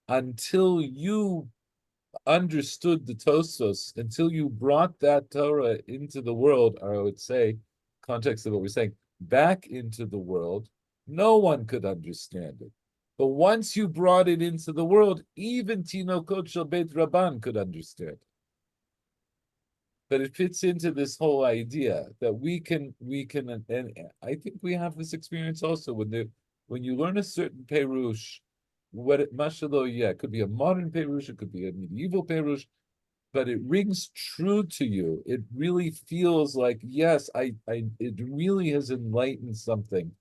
Until you understood the Tosfos, until you brought that Torah into the world, or I would say, context of what we're saying, back into the world, no one could understand it. But once you brought it into the world, even Tinokot Shel Beit Rabban could understand. But it fits into this whole idea that we can, and I think we have this experience also when you learn a certain perush, what it mashalo, yeah, it could be a modern perush, it could be a medieval perush, but it rings true to you. It really feels like, yes, it really has enlightened something,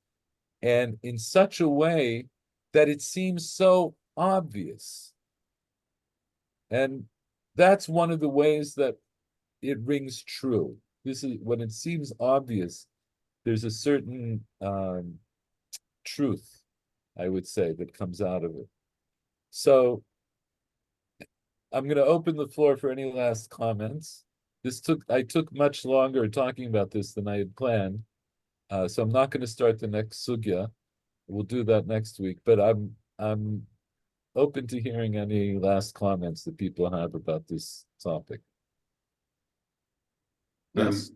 and in such a way that it seems so obvious. And that's one of the ways that it rings true. This is when it seems obvious, there's a certain truth, I would say, that comes out of it. So I'm going to open the floor for any last comments. I took much longer talking about this than I had planned. So I'm not going to start the next sugya. We'll do that next week, but I'm open to hearing any last comments that people have about this topic. Yes.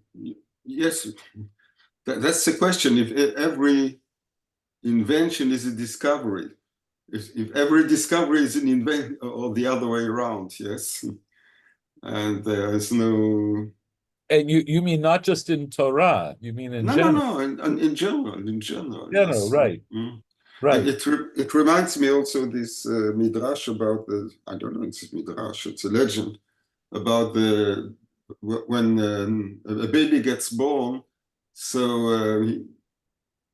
Yes, that's the question. If every invention is a discovery, if every discovery is an invention, or the other way around, yes. And there is no. And you mean not just in Torah, you mean in general? No, in general, yes. Right. Mm. Right. It reminds me also this midrash about I don't know, it's a midrash, it's a legend about when a baby gets born. So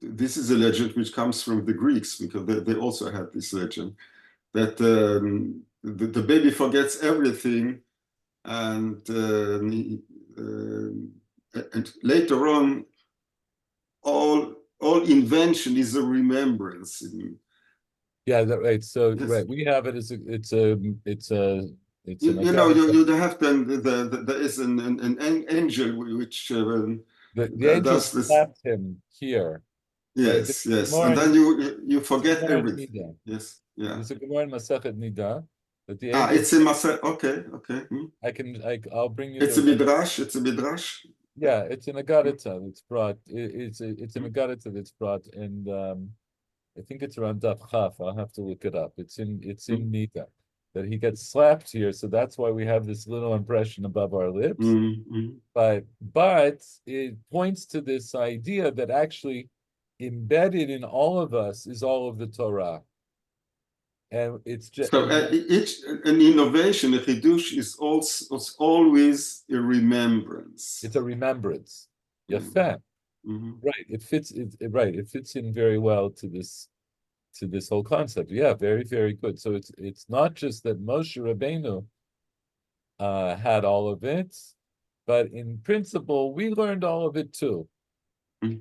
this is a legend which comes from the Greeks, because they also had this legend that the baby forgets everything, and later on, all invention is a remembrance. Yeah, right. So Yes. right, we have it as it's an You know, you have to, there is an angel which the angel does this. slapped him here. Right? Yes, yes, and then you forget everything. Nida. Yes, yeah. There's a Gemara in Masechet Nida that the angel. It's a Masa. Okay, okay. I'll bring you. It's a midrash. It's a midrash. Yeah, it's an agarita that's brought. It's an agarita that's brought, and I think it's around Daf Chaf. I'll have to look it up. It's in Nida that he gets slapped here, so that's why we have this little impression above our lips. But it points to this idea that actually embedded in all of us is all of the Torah, and it's just so an innovation, a chidush, is also always a remembrance. It's a remembrance. Yafeh. Right. It fits. It fits in very well to this whole concept. Yeah, very, very good. So it's not just that Moshe Rabbeinu had all of it, but in principle we learned all of it too.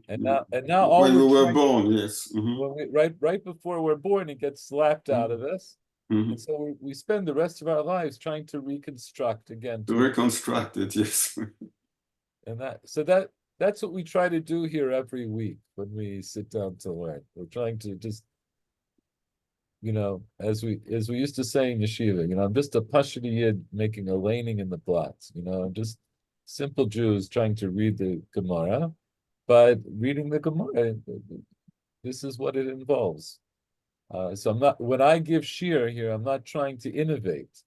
And now all when we were trying, born, yes. when right before we're born, it gets slapped out of us, and so we spend the rest of our lives trying to reconstruct again. To reconstruct it, yes. And that's what we try to do here every week when we sit down to learn. We're trying to just, as we used to say in yeshiva, I'm just a pashut yid making a laning in the blot. I'm just simple Jews trying to read the Gemara, but reading the Gemara, this is what it involves. So when I give shir here, I'm not trying to innovate.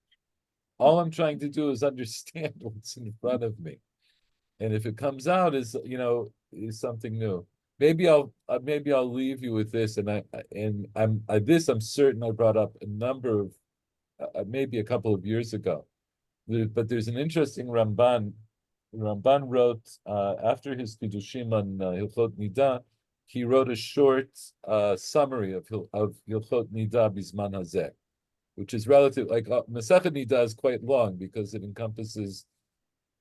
All I'm trying to do is understand what's in front of me. And if it comes out as is something new, maybe I'll leave you with this. I'm certain I brought up a number of maybe a couple of years ago, but there's an interesting Ramban. Ramban wrote after his Kiddushim on Hilchot Nida, he wrote a short summary of Hilchot Nida Bizman Hazeh, which is relative. Like Masechet Nida is quite long because it encompasses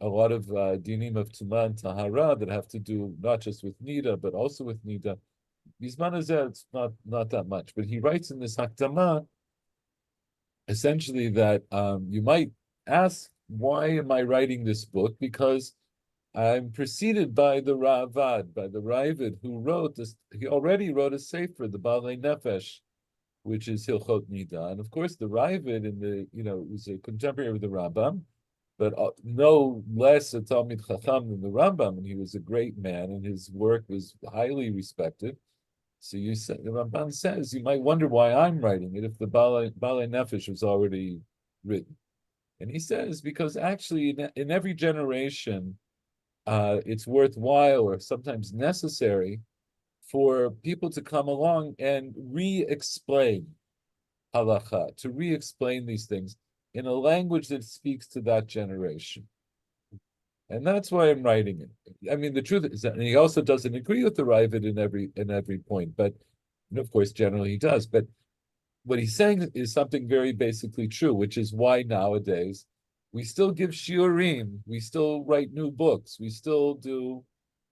a lot of dinim of Tumah and Tahara that have to do not just with Nida, but also with Nida. Bizman Hazeh, it's not that much. But he writes in this Hakdama, essentially that you might ask why am I writing this book? Because I'm preceded by the Ravad, by the Ravid, who wrote this. He already wrote a sefer, the Balei Nefesh, which is Hilchot Nida. And of course, the Ravid was a contemporary of the Rambam, but no less a Talmid Chacham than the Rambam, and he was a great man, and his work was highly respected. So the Ramban says, you might wonder why I'm writing it if the Balei Nefesh was already written. And he says, because actually in every generation, it's worthwhile or sometimes necessary for people to come along and re-explain halacha, to re-explain these things in a language that speaks to that generation. And that's why I'm writing it. I mean, the truth is that, and he also doesn't agree with the Ravid in every point, but of course, generally he does. But what he's saying is something very basically true, which is why nowadays we still give shiurim, we still write new books, we still do,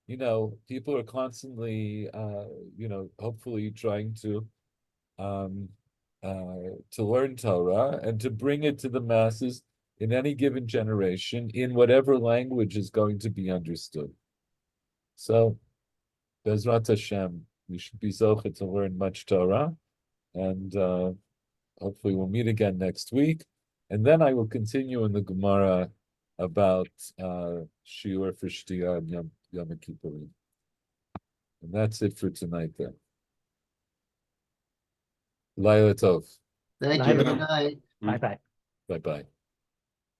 people are constantly, hopefully trying to learn Torah and to bring it to the masses in any given generation in whatever language is going to be understood. So, Bezrat Hashem, we should be zocheh to learn much Torah, and hopefully we'll meet again next week. And then I will continue in the Gemara about Shiur for Shtiyah and Yom Kippurim. And that's it for tonight then. Laila Tov. Thank you. Laila. Good night. Bye-bye. Bye-bye.